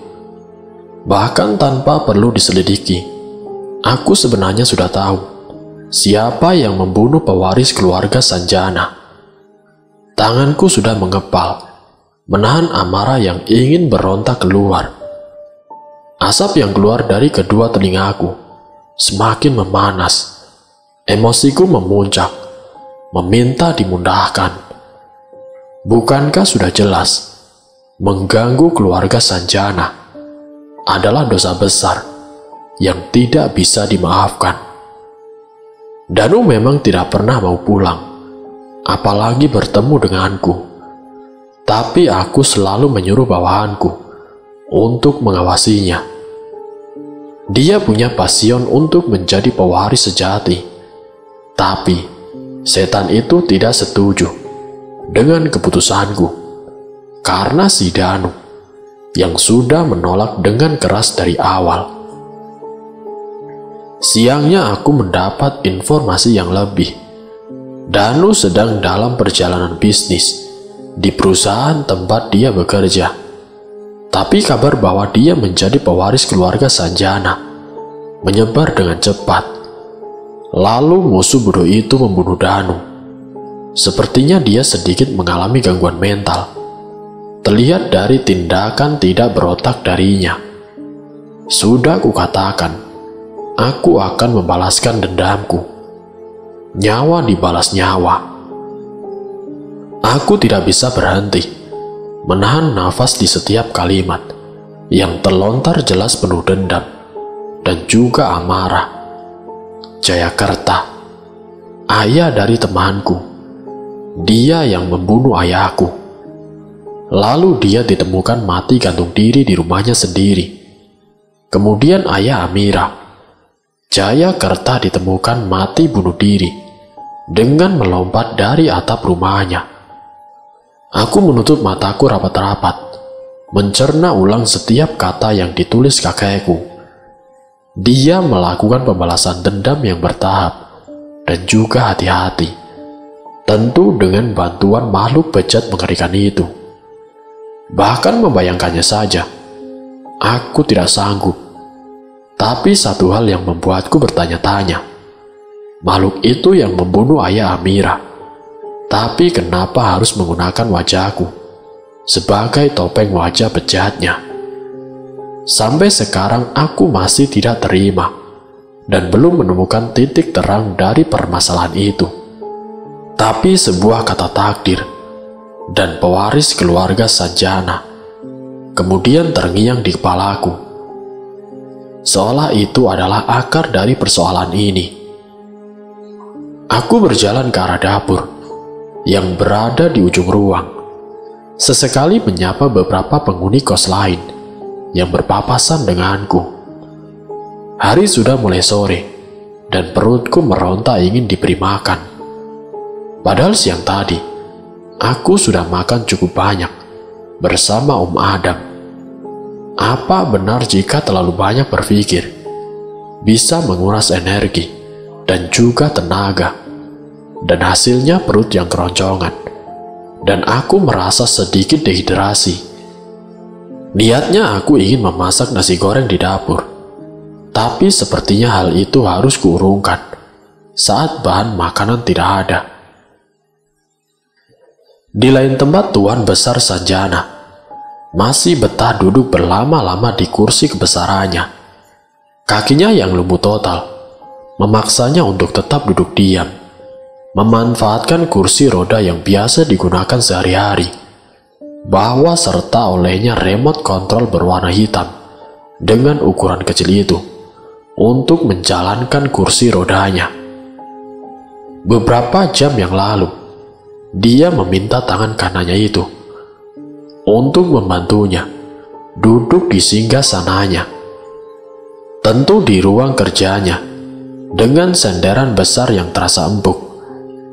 Bahkan tanpa perlu diselidiki, aku sebenarnya sudah tahu Siapa yang membunuh pewaris keluarga Sanjana? Tanganku sudah mengepal, menahan amarah yang ingin berontak keluar. Asap yang keluar dari kedua telingaku semakin memanas. Emosiku memuncak, meminta dimudahkan. Bukankah sudah jelas, mengganggu keluarga Sanjana adalah dosa besar yang tidak bisa dimaafkan. Danu memang tidak pernah mau pulang, apalagi bertemu denganku. Tapi aku selalu menyuruh bawahanku untuk mengawasinya. Dia punya pasion untuk menjadi pewaris sejati. Tapi setan itu tidak setuju dengan keputusanku, karena si Danu yang sudah menolak dengan keras dari awal. Siangnya aku mendapat informasi yang lebih. Danu sedang dalam perjalanan bisnis di perusahaan tempat dia bekerja. Tapi kabar bahwa dia menjadi pewaris keluarga Sanjana menyebar dengan cepat. Lalu musuh bodoh itu membunuh Danu. Sepertinya dia sedikit mengalami gangguan mental. Terlihat dari tindakan tidak berotak darinya. Sudah kukatakan, aku akan membalaskan dendamku. Nyawa dibalas nyawa. Aku tidak bisa berhenti, menahan nafas di setiap kalimat yang terlontar jelas penuh dendam dan juga amarah. Jayakarta, ayah dari temanku, dia yang membunuh ayahku. Lalu dia ditemukan mati gantung diri di rumahnya sendiri. Kemudian ayah Amira, Jayakarta, ditemukan mati bunuh diri dengan melompat dari atap rumahnya. Aku menutup mataku rapat-rapat, mencerna ulang setiap kata yang ditulis kakekku. Dia melakukan pembalasan dendam yang bertahap dan juga hati-hati, tentu dengan bantuan makhluk bejat mengerikan itu. Bahkan membayangkannya saja, aku tidak sanggup. Tapi satu hal yang membuatku bertanya-tanya, makhluk itu yang membunuh ayah Amira, tapi kenapa harus menggunakan wajahku sebagai topeng wajah bejatnya? Sampai sekarang aku masih tidak terima dan belum menemukan titik terang dari permasalahan itu. Tapi sebuah kata takdir dan pewaris keluarga Sanjana kemudian terngiang di kepalaku. Seolah itu adalah akar dari persoalan ini. Aku berjalan ke arah dapur yang berada di ujung ruang. Sesekali menyapa beberapa penghuni kos lain yang berpapasan denganku. Hari sudah mulai sore dan perutku meronta ingin diberi makan. Padahal siang tadi, aku sudah makan cukup banyak bersama Om Adam. Apa benar jika terlalu banyak berpikir bisa menguras energi dan juga tenaga, dan hasilnya perut yang keroncongan, dan aku merasa sedikit dehidrasi. Niatnya aku ingin memasak nasi goreng di dapur, tapi sepertinya hal itu harus kuurungkan saat bahan makanan tidak ada. Di lain tempat, Tuan Besar Sanjana masih betah duduk berlama-lama di kursi kebesarannya. Kakinya yang lumpuh total memaksanya untuk tetap duduk diam, memanfaatkan kursi roda yang biasa digunakan sehari-hari, bahwa serta olehnya remote kontrol berwarna hitam dengan ukuran kecil itu untuk menjalankan kursi rodanya. Beberapa jam yang lalu, dia meminta tangan kanannya itu untuk membantunya duduk di singgasananya, tentu di ruang kerjanya, dengan senderan besar yang terasa empuk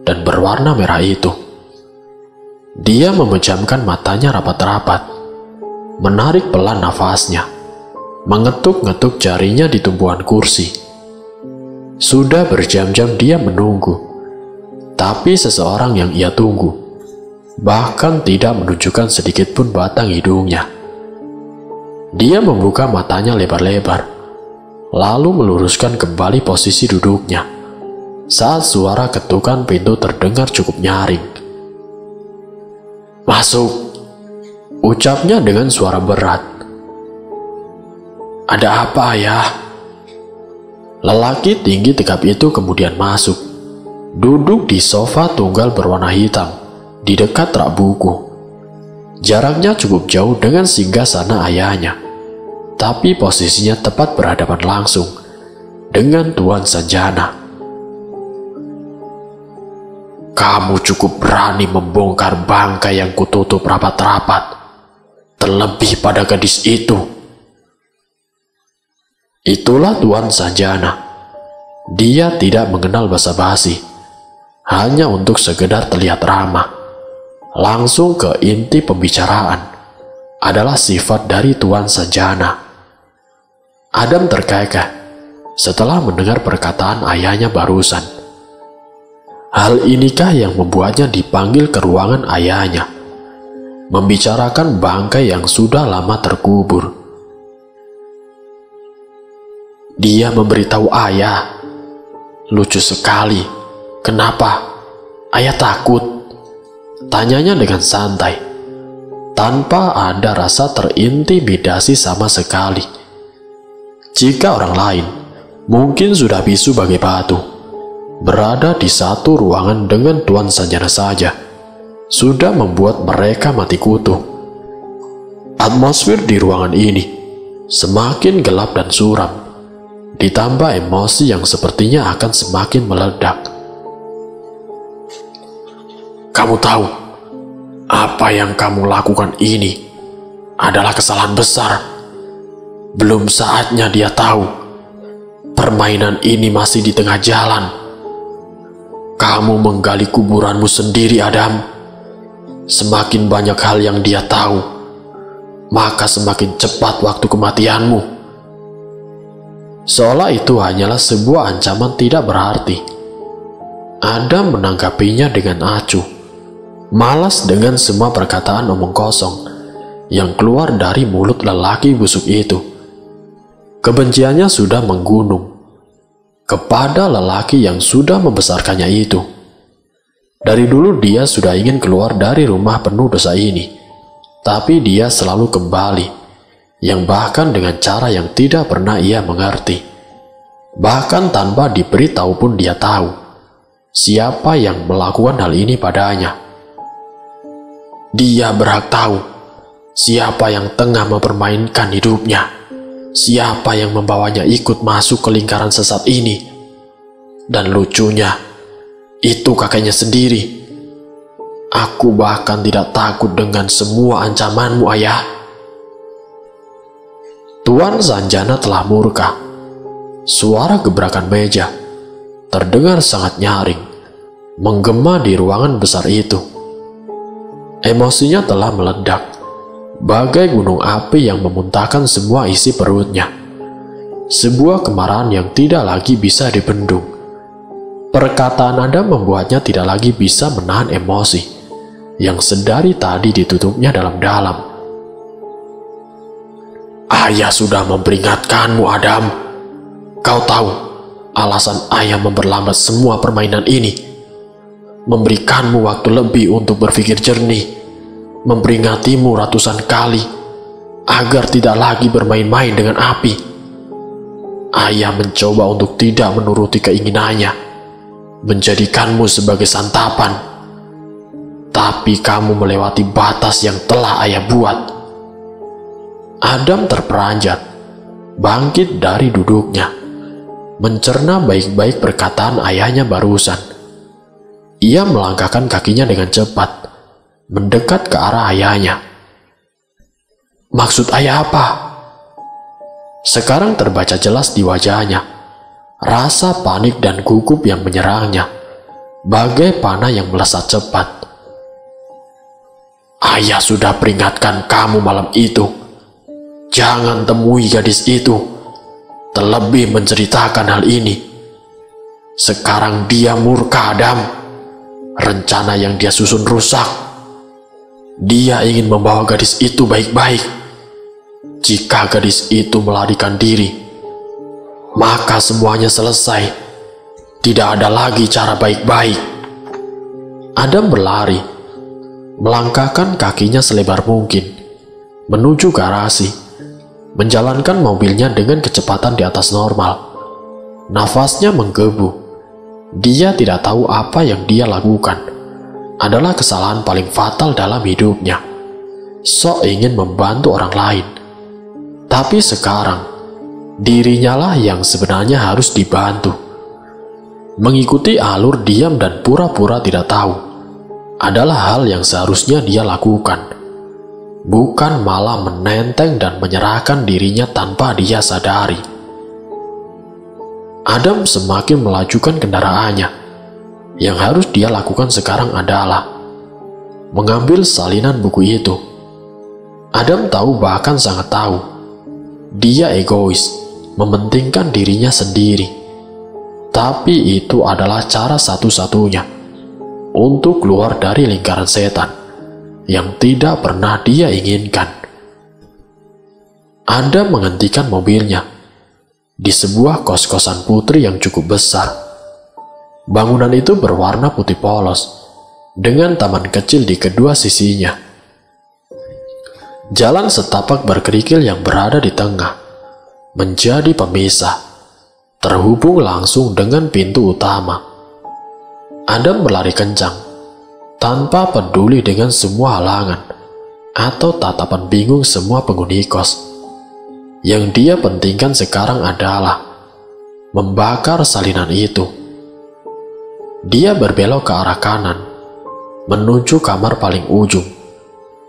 dan berwarna merah itu. Dia memejamkan matanya rapat-rapat, menarik pelan nafasnya, mengetuk-ngetuk jarinya di tumpuan kursi. Sudah berjam-jam dia menunggu, tapi seseorang yang ia tunggu bahkan tidak menunjukkan sedikit pun batang hidungnya. Dia membuka matanya lebar-lebar, lalu meluruskan kembali posisi duduknya, saat suara ketukan pintu terdengar cukup nyaring. "Masuk," ucapnya dengan suara berat. "Ada apa, Ayah?" Lelaki tinggi tegap itu kemudian masuk, duduk di sofa tunggal berwarna hitam di dekat rak buku. Jaraknya cukup jauh dengan singgasana ayahnya, tapi posisinya tepat berhadapan langsung dengan Tuan Sanjana. "Kamu cukup berani membongkar bangkai yang kututup rapat-rapat, terlebih pada gadis itu." Itulah Tuan Sanjana. Dia tidak mengenal basa-basi, hanya untuk sekedar terlihat ramah. Langsung ke inti pembicaraan adalah sifat dari Tuan Sanjana. Adam terkekeh setelah mendengar perkataan ayahnya barusan. Hal inikah yang membuatnya dipanggil ke ruangan ayahnya, membicarakan bangkai yang sudah lama terkubur. Dia memberitahu ayah. Lucu sekali. "Kenapa? Ayah takut?" Tanyanya dengan santai, tanpa ada rasa terintimidasi sama sekali. Jika orang lain mungkin sudah bisu bagai batu, berada di satu ruangan dengan Tuan Sanjana saja sudah membuat mereka mati kutu. Atmosfer di ruangan ini semakin gelap dan suram, ditambah emosi yang sepertinya akan semakin meledak. "Kamu tahu, apa yang kamu lakukan ini adalah kesalahan besar. Belum saatnya dia tahu permainan ini masih di tengah jalan. Kamu menggali kuburanmu sendiri, Adam. Semakin banyak hal yang dia tahu, maka semakin cepat waktu kematianmu." Seolah itu hanyalah sebuah ancaman tidak berarti, Adam menanggapinya dengan acuh, malas dengan semua perkataan omong kosong yang keluar dari mulut lelaki busuk itu. Kebenciannya sudah menggunung kepada lelaki yang sudah membesarkannya itu. Dari dulu dia sudah ingin keluar dari rumah penuh dosa ini, tapi dia selalu kembali, yang bahkan dengan cara yang tidak pernah ia mengerti. Bahkan tanpa diberitahu pun dia tahu siapa yang melakukan hal ini padanya. Dia berhak tahu siapa yang tengah mempermainkan hidupnya, siapa yang membawanya ikut masuk ke lingkaran sesat ini. Dan lucunya, itu kakeknya sendiri. Aku bahkan tidak takut dengan semua ancamanmu, Ayah. Tuan Sanjana telah murka. Suara gebrakan meja terdengar sangat nyaring, menggema di ruangan besar itu. Emosinya telah meledak, bagai gunung api yang memuntahkan semua isi perutnya. Sebuah kemarahan yang tidak lagi bisa dibendung. Perkataan Adam membuatnya tidak lagi bisa menahan emosi yang sedari tadi ditutupnya dalam-dalam. "Ayah sudah memperingatkanmu, Adam. Kau tahu alasan ayah memperlambat semua permainan ini. Memberikanmu waktu lebih untuk berpikir jernih, memperingatmu ratusan kali agar tidak lagi bermain-main dengan api. Ayah mencoba untuk tidak menuruti keinginannya, menjadikanmu sebagai santapan, tapi kamu melewati batas yang telah ayah buat." Adam terperanjat, bangkit dari duduknya, mencerna baik-baik perkataan ayahnya barusan. Ia melangkahkan kakinya dengan cepat, mendekat ke arah ayahnya. "Maksud ayah apa?" Sekarang terbaca jelas di wajahnya, rasa panik dan gugup yang menyerangnya, bagai panah yang melesat cepat. "Ayah sudah peringatkan kamu malam itu. Jangan temui gadis itu, terlebih menceritakan hal ini. Sekarang dia murka, Adam. Rencana yang dia susun rusak. Dia ingin membawa gadis itu baik-baik. Jika gadis itu melarikan diri, maka semuanya selesai. Tidak ada lagi cara baik-baik. Adam berlari, melangkahkan kakinya selebar mungkin, menuju garasi, menjalankan mobilnya dengan kecepatan di atas normal. Nafasnya menggebu. Dia tidak tahu apa yang dia lakukan adalah kesalahan paling fatal dalam hidupnya. Sok ingin membantu orang lain. Tapi sekarang, dirinya lah yang sebenarnya harus dibantu. Mengikuti alur diam dan pura-pura tidak tahu adalah hal yang seharusnya dia lakukan, bukan malah menenteng dan menyerahkan dirinya tanpa dia sadari. Adam semakin melajukan kendaraannya. Yang harus dia lakukan sekarang adalah mengambil salinan buku itu. Adam tahu, bahkan sangat tahu, dia egois, mementingkan dirinya sendiri. Tapi itu adalah cara satu-satunya untuk keluar dari lingkaran setan yang tidak pernah dia inginkan. Adam menghentikan mobilnya di sebuah kos-kosan putri yang cukup besar. Bangunan itu berwarna putih polos dengan taman kecil di kedua sisinya. Jalan setapak berkerikil yang berada di tengah menjadi pemisah, terhubung langsung dengan pintu utama. Adam berlari kencang, tanpa peduli dengan semua halangan atau tatapan bingung semua penghuni kos. Yang dia pentingkan sekarang adalah membakar salinan itu. Dia berbelok ke arah kanan, menuju kamar paling ujung,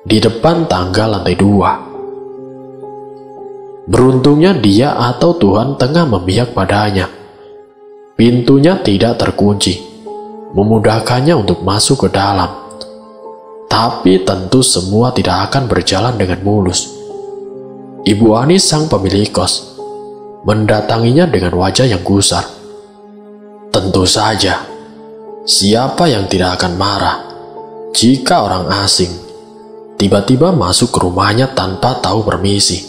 di depan tangga lantai 2. Beruntungnya dia atau Tuhan tengah memihak padanya. Pintunya tidak terkunci, memudahkannya untuk masuk ke dalam. Tapi tentu semua tidak akan berjalan dengan mulus. Ibu Ani, sang pemilik kos, mendatanginya dengan wajah yang gusar. Tentu saja, siapa yang tidak akan marah jika orang asing tiba-tiba masuk ke rumahnya tanpa tahu permisi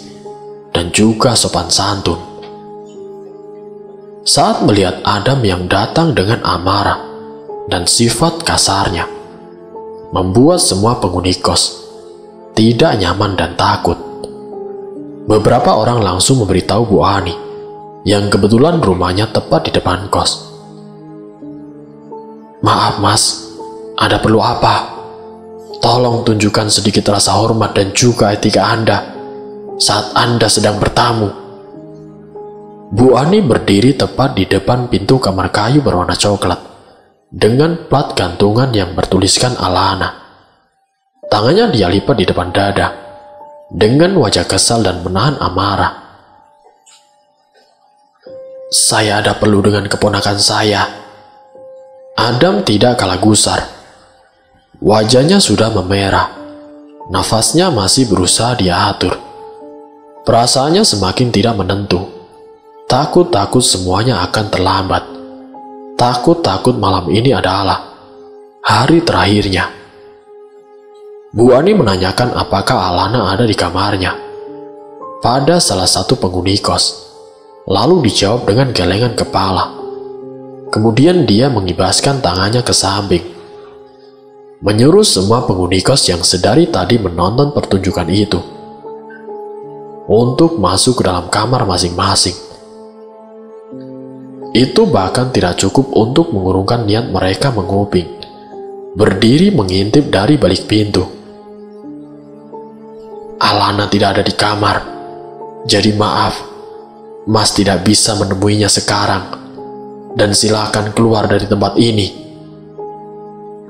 dan juga sopan santun. Saat melihat Adam yang datang dengan amarah dan sifat kasarnya, membuat semua penghuni kos tidak nyaman dan takut. Beberapa orang langsung memberitahu Bu Ani, yang kebetulan rumahnya tepat di depan kos. "Maaf Mas, ada perlu apa? Tolong tunjukkan sedikit rasa hormat dan juga etika Anda saat Anda sedang bertamu." Bu Ani berdiri tepat di depan pintu kamar kayu berwarna coklat dengan plat gantungan yang bertuliskan Alana. Tangannya dia lipat di depan dada dengan wajah kesal dan menahan amarah. "Saya ada perlu dengan keponakan saya." Adam tidak kalah gusar. Wajahnya sudah memerah. Nafasnya masih berusaha dia atur. Perasaannya semakin tidak menentu. Takut-takut semuanya akan terlambat. Takut-takut malam ini adalah hari terakhirnya. Bu Ani menanyakan apakah Alana ada di kamarnya pada salah satu penghuni kos. Lalu dijawab dengan gelengan kepala. Kemudian dia mengibaskan tangannya ke samping, menyuruh semua penghuni kos yang sedari tadi menonton pertunjukan itu untuk masuk ke dalam kamar masing-masing. Itu bahkan tidak cukup untuk mengurungkan niat mereka menguping, berdiri mengintip dari balik pintu. "Alana tidak ada di kamar, jadi maaf, Mas tidak bisa menemuinya sekarang, dan silakan keluar dari tempat ini."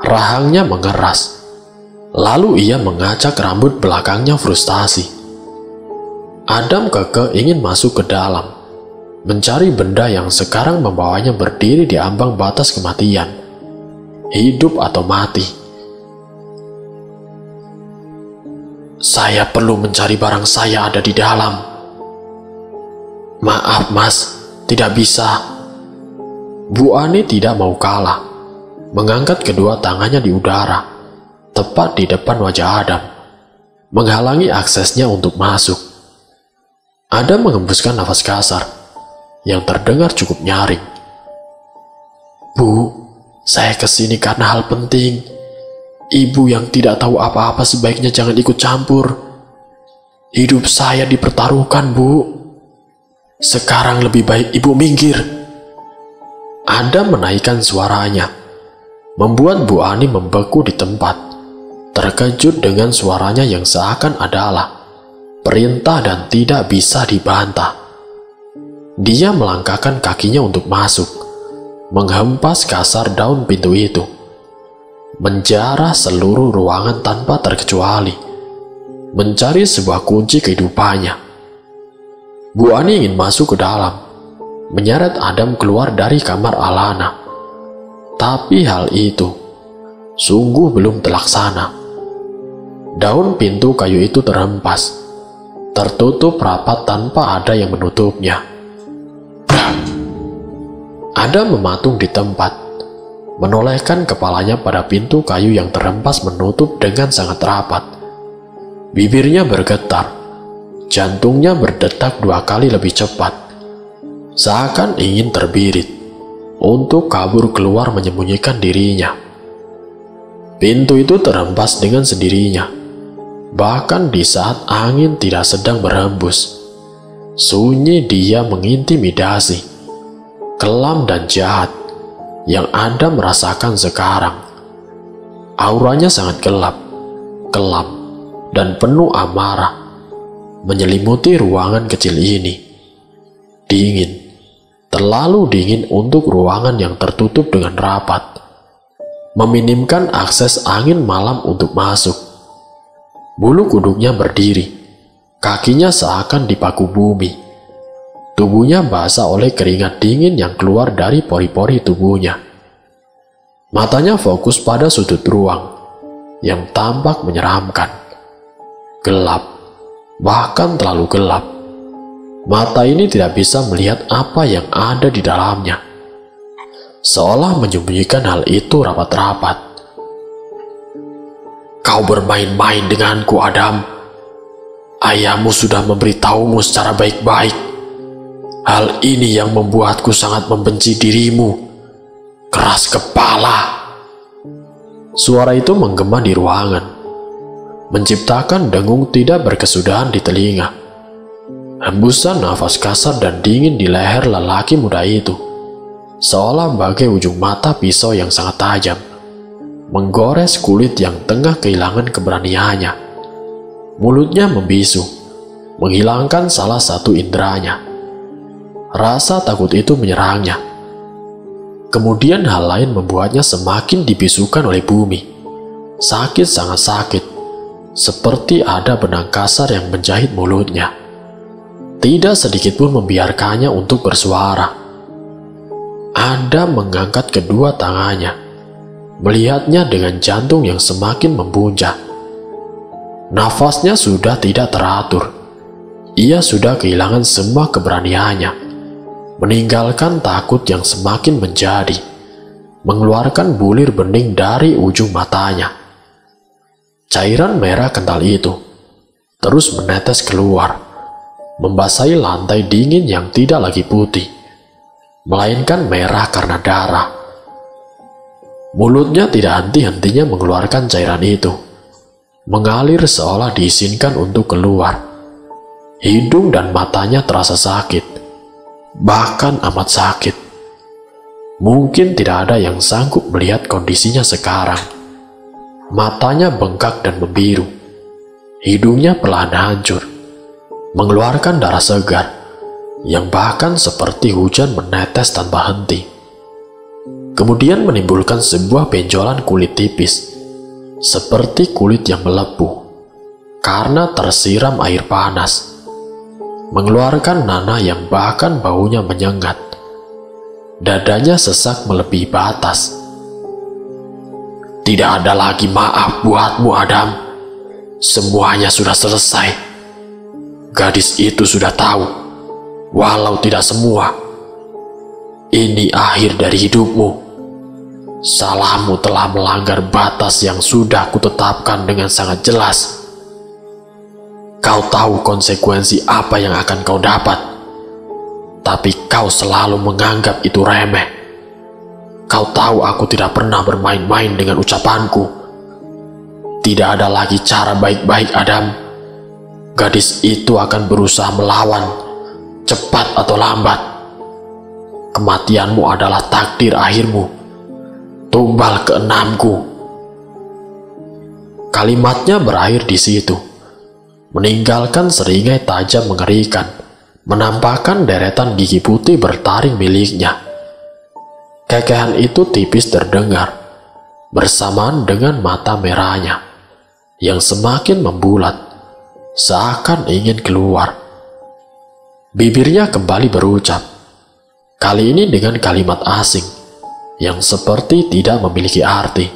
Rahangnya mengeras, lalu ia mengacak rambut belakangnya frustasi. Adam kekeh ingin masuk ke dalam, mencari benda yang sekarang membawanya berdiri di ambang batas kematian, hidup atau mati. "Saya perlu mencari barang saya ada di dalam." "Maaf Mas, tidak bisa." Bu Ani tidak mau kalah, mengangkat kedua tangannya di udara, tepat di depan wajah Adam, menghalangi aksesnya untuk masuk. Adam mengembuskan nafas kasar, yang terdengar cukup nyaring. Bu, saya kesini karena hal penting. Ibu yang tidak tahu apa-apa sebaiknya jangan ikut campur. Hidup saya dipertaruhkan, Bu. Sekarang lebih baik ibu minggir. Adam menaikkan suaranya, membuat Bu Ani membeku di tempat, terkejut dengan suaranya yang seakan adalah perintah dan tidak bisa dibantah. Dia melangkahkan kakinya untuk masuk, menghempas kasar daun pintu itu, menjarah seluruh ruangan tanpa terkecuali, mencari sebuah kunci kehidupannya. Bu Ani ingin masuk ke dalam, menyeret Adam keluar dari kamar Alana. Tapi hal itu sungguh belum terlaksana. Daun pintu kayu itu terhempas, tertutup rapat tanpa ada yang menutupnya. Adam mematung di tempat, menolehkan kepalanya pada pintu kayu yang terhempas menutup dengan sangat rapat. Bibirnya bergetar, jantungnya berdetak 2 kali lebih cepat, seakan ingin terbirit untuk kabur keluar menyembunyikan dirinya. Pintu itu terhempas dengan sendirinya, bahkan di saat angin tidak sedang berhembus. Sunyi dia mengintimidasi, kelam dan jahat yang Anda merasakan sekarang. Auranya sangat gelap, kelam, dan penuh amarah menyelimuti ruangan kecil ini. Dingin, terlalu dingin untuk ruangan yang tertutup dengan rapat, meminimkan akses angin malam untuk masuk. Bulu kuduknya berdiri, kakinya seakan dipaku bumi. Tubuhnya basah oleh keringat dingin yang keluar dari pori-pori tubuhnya. Matanya fokus pada sudut ruang yang tampak menyeramkan. Gelap, bahkan terlalu gelap. Mata ini tidak bisa melihat apa yang ada di dalamnya, seolah menyembunyikan hal itu rapat-rapat. Kau bermain-main denganku, Adam. Ayahmu sudah memberitahumu secara baik-baik. Hal ini yang membuatku sangat membenci dirimu. Keras kepala. Suara itu menggema di ruangan, menciptakan dengung tidak berkesudahan di telinga. Hembusan nafas kasar dan dingin di leher lelaki muda itu, seolah bagai ujung mata pisau yang sangat tajam, menggores kulit yang tengah kehilangan keberaniannya. Mulutnya membisu, menghilangkan salah satu inderanya. Rasa takut itu menyerangnya. Kemudian hal lain membuatnya semakin dibisukan oleh bumi. Sakit, sangat sakit, seperti ada benang kasar yang menjahit mulutnya. Tidak sedikit pun membiarkannya untuk bersuara. Adam mengangkat kedua tangannya, melihatnya dengan jantung yang semakin membuncah. Nafasnya sudah tidak teratur. Ia sudah kehilangan semua keberaniannya, meninggalkan takut yang semakin menjadi, mengeluarkan bulir bening dari ujung matanya. Cairan merah kental itu terus menetes keluar, membasahi lantai dingin yang tidak lagi putih, melainkan merah karena darah. Mulutnya tidak henti-hentinya mengeluarkan cairan itu, mengalir seolah diizinkan untuk keluar. Hidung dan matanya terasa sakit, bahkan amat sakit. Mungkin tidak ada yang sanggup melihat kondisinya sekarang. Matanya bengkak dan membiru. Hidungnya perlahan hancur, mengeluarkan darah segar yang bahkan seperti hujan menetes tanpa henti. Kemudian menimbulkan sebuah benjolan kulit tipis, seperti kulit yang melepuh karena tersiram air panas, mengeluarkan nanah yang bahkan baunya menyengat. Dadanya sesak melebihi batas. Tidak ada lagi maaf buatmu, Adam. Semuanya sudah selesai. Gadis itu sudah tahu, walau tidak semua. Ini akhir dari hidupmu. Salahmu telah melanggar batas yang sudah kutetapkan dengan sangat jelas. Kau tahu konsekuensi apa yang akan kau dapat, tapi kau selalu menganggap itu remeh. Kau tahu aku tidak pernah bermain-main dengan ucapanku. Tidak ada lagi cara baik-baik, Adam. Gadis itu akan berusaha melawan, cepat atau lambat. Kematianmu adalah takdir akhirmu. Tumbal keenamku. Kalimatnya berakhir di situ, meninggalkan seringai tajam mengerikan, menampakkan deretan gigi putih bertaring miliknya. Kekehan itu tipis terdengar, bersamaan dengan mata merahnya, yang semakin membulat, seakan ingin keluar. Bibirnya kembali berucap, kali ini dengan kalimat asing, yang seperti tidak memiliki arti.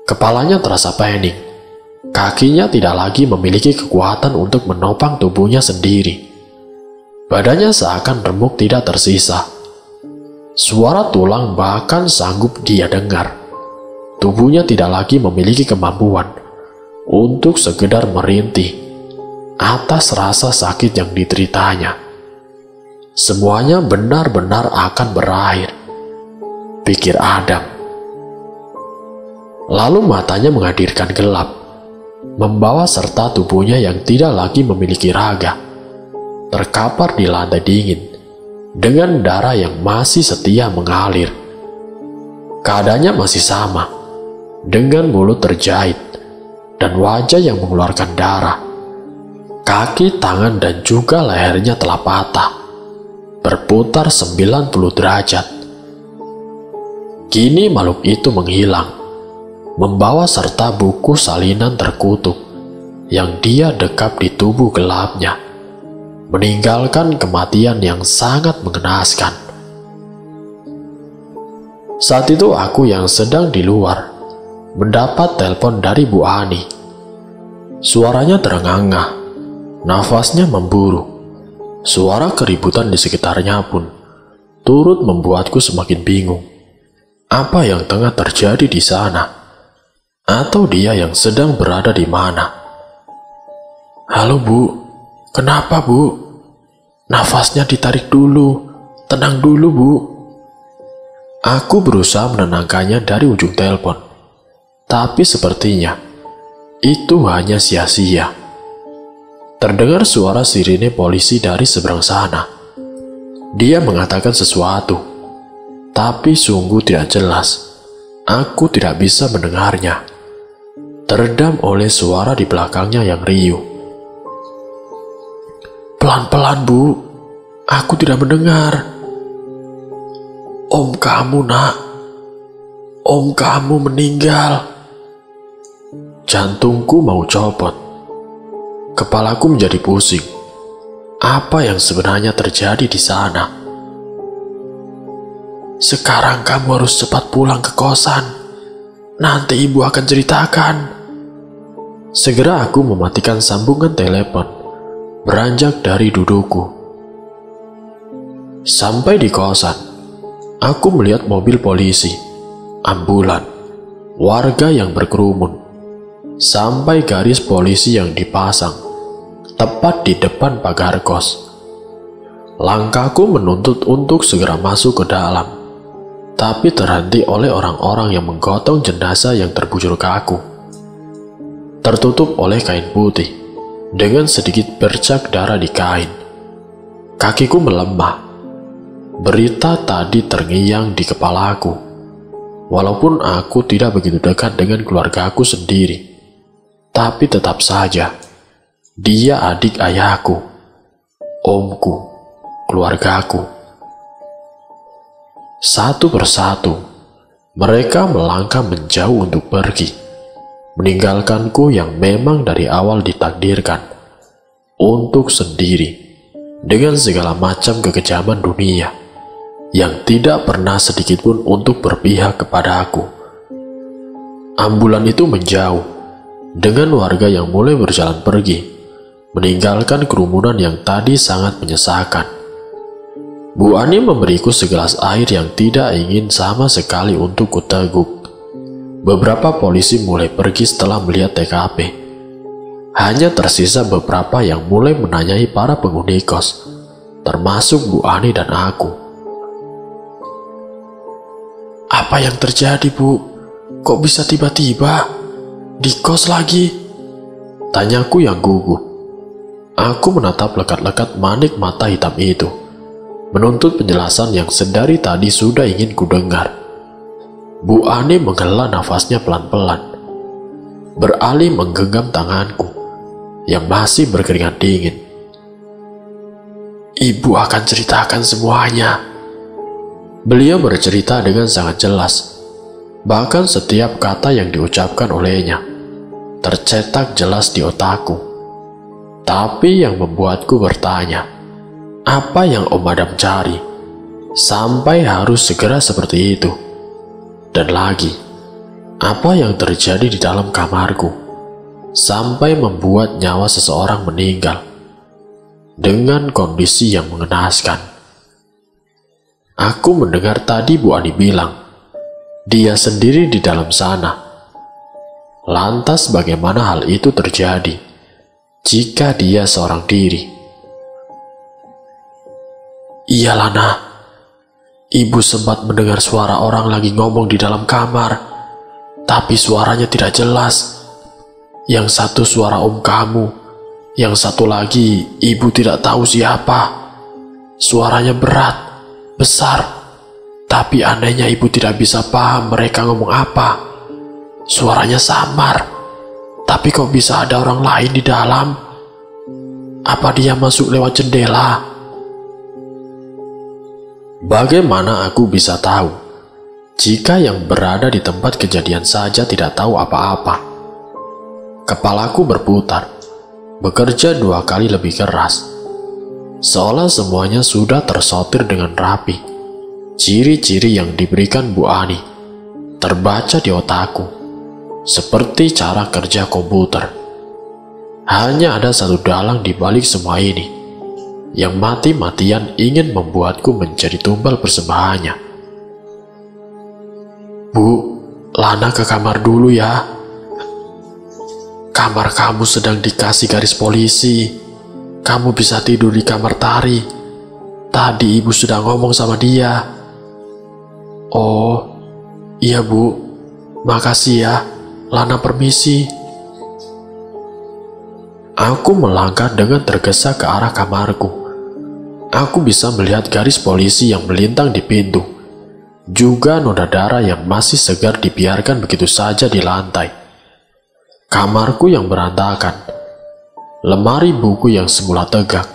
Kepalanya terasa pening, kakinya tidak lagi memiliki kekuatan untuk menopang tubuhnya sendiri. Badannya seakan remuk tidak tersisa. Suara tulang bahkan sanggup dia dengar. Tubuhnya tidak lagi memiliki kemampuan untuk sekedar merintih atas rasa sakit yang dideritanya. Semuanya benar-benar akan berakhir, pikir Adam. Lalu matanya menghadirkan gelap, membawa serta tubuhnya yang tidak lagi memiliki raga, terkapar di lantai dingin, dengan darah yang masih setia mengalir. Keadaannya masih sama, dengan mulut terjahit, dan wajah yang mengeluarkan darah. Kaki, tangan, dan juga lehernya telah patah, berputar 90 derajat. Kini makhluk itu menghilang, membawa serta buku salinan terkutuk yang dia dekap di tubuh gelapnya, meninggalkan kematian yang sangat mengenaskan. Saat itu aku yang sedang di luar mendapat telepon dari Bu Ani. Suaranya terengah-engah, nafasnya memburu. Suara keributan di sekitarnya pun turut membuatku semakin bingung. Apa yang tengah terjadi di sana? Atau dia yang sedang berada di mana? Halo Bu, kenapa Bu? Nafasnya ditarik dulu, tenang dulu Bu. Aku berusaha menenangkannya dari ujung telepon, tapi sepertinya itu hanya sia-sia. Terdengar suara sirine polisi dari seberang sana. Dia mengatakan sesuatu, tapi sungguh tidak jelas. Aku tidak bisa mendengarnya, teredam oleh suara di belakangnya yang riuh. Pelan-pelan Bu, aku tidak mendengar. Om kamu nak, om kamu meninggal. Jantungku mau copot. Kepalaku menjadi pusing. Apa yang sebenarnya terjadi di sana? Sekarang kamu harus cepat pulang ke kosan. Nanti ibu akan ceritakan. Segera aku mematikan sambungan telepon, beranjak dari dudukku. Sampai di kosan, aku melihat mobil polisi, ambulan, warga yang berkerumun, sampai garis polisi yang dipasang tepat di depan pagar kos. Langkahku menuntut untuk segera masuk ke dalam, tapi terhenti oleh orang-orang yang menggotong jenazah yang terbujur kaku, tertutup oleh kain putih dengan sedikit bercak darah di kain. Kakiku melemah. Berita tadi terngiang di kepalaku, walaupun aku tidak begitu dekat dengan keluargaku sendiri. Tapi tetap saja, dia adik ayahku, omku, keluargaku. Satu persatu, mereka melangkah menjauh untuk pergi, meninggalkanku yang memang dari awal ditakdirkan untuk sendiri dengan segala macam kekejaman dunia yang tidak pernah sedikitpun untuk berpihak kepada aku. Ambulan itu menjauh dengan warga yang mulai berjalan pergi, meninggalkan kerumunan yang tadi sangat menyesakan. Bu Ani memberiku segelas air yang tidak ingin sama sekali untuk kuteguk. Beberapa polisi mulai pergi setelah melihat TKP. Hanya tersisa beberapa yang mulai menanyai para penghuni kos, termasuk Bu Ani dan aku. Apa yang terjadi, Bu? Kok bisa tiba-tiba? Di kos lagi? Tanyaku yang gugup. Aku menatap lekat-lekat manik mata hitam itu, menuntut penjelasan yang sedari tadi sudah ingin kudengar. Bu Ani menghela nafasnya pelan-pelan, beralih menggenggam tanganku yang masih berkeringat dingin. Ibu akan ceritakan semuanya. Beliau bercerita dengan sangat jelas. Bahkan setiap kata yang diucapkan olehnya tercetak jelas di otakku. Tapi yang membuatku bertanya, apa yang Om Adam cari sampai harus segera seperti itu? Dan lagi, apa yang terjadi di dalam kamarku sampai membuat nyawa seseorang meninggal dengan kondisi yang mengenaskan? Aku mendengar tadi Bu Ani bilang dia sendiri di dalam sana. Lantas bagaimana hal itu terjadi jika dia seorang diri? Iya Lana, ibu sempat mendengar suara orang lagi ngomong di dalam kamar, tapi suaranya tidak jelas. Yang satu suara om kamu, yang satu lagi ibu tidak tahu siapa. Suaranya berat, besar, tapi anehnya ibu tidak bisa paham mereka ngomong apa. Suaranya samar, tapi kok bisa ada orang lain di dalam? Apa dia masuk lewat jendela? Bagaimana aku bisa tahu jika yang berada di tempat kejadian saja tidak tahu apa-apa? Kepalaku berputar, bekerja 2 kali lebih keras, seolah semuanya sudah tersortir dengan rapi. Ciri-ciri yang diberikan Bu Ani terbaca di otakku, seperti cara kerja komputer. Hanya ada satu dalang di balik semua ini, yang mati-matian ingin membuatku menjadi tumbal persembahannya. Bu, Lana ke kamar dulu ya. Kamar kamu sedang dikasih garis polisi. Kamu bisa tidur di kamar Tari. Tadi ibu sudah ngomong sama dia. Oh, iya Bu. Makasih ya. Lana permisi. Aku melangkah dengan tergesa ke arah kamarku. Aku bisa melihat garis polisi yang melintang di pintu. Juga noda darah yang masih segar dibiarkan begitu saja di lantai. Kamarku yang berantakan. Lemari buku yang semula tegak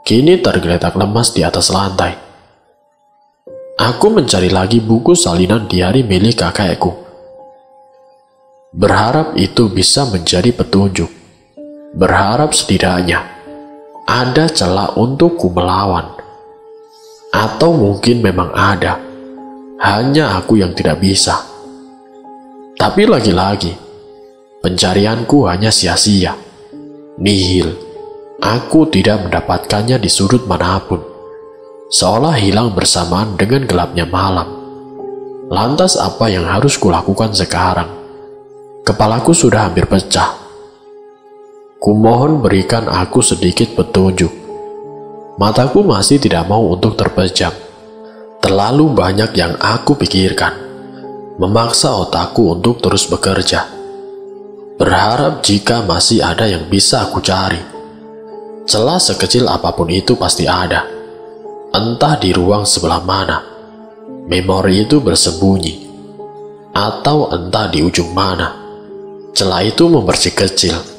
kini tergeletak lemas di atas lantai. Aku mencari lagi buku salinan diari milik kakekku, berharap itu bisa menjadi petunjuk. Berharap setidaknya ada celah untuk ku melawan. Atau mungkin memang ada, hanya aku yang tidak bisa. Tapi lagi-lagi pencarianku hanya sia-sia, nihil. Aku tidak mendapatkannya di sudut manapun, seolah hilang bersamaan dengan gelapnya malam. Lantas apa yang harus kulakukan sekarang? Kepalaku sudah hampir pecah. Kumohon berikan aku sedikit petunjuk. Mataku masih tidak mau untuk terpejam. Terlalu banyak yang aku pikirkan, memaksa otakku untuk terus bekerja. Berharap jika masih ada yang bisa aku cari. Celah sekecil apapun itu pasti ada. Entah di ruang sebelah mana memori itu bersembunyi, atau entah di ujung mana celah itu memperkecil.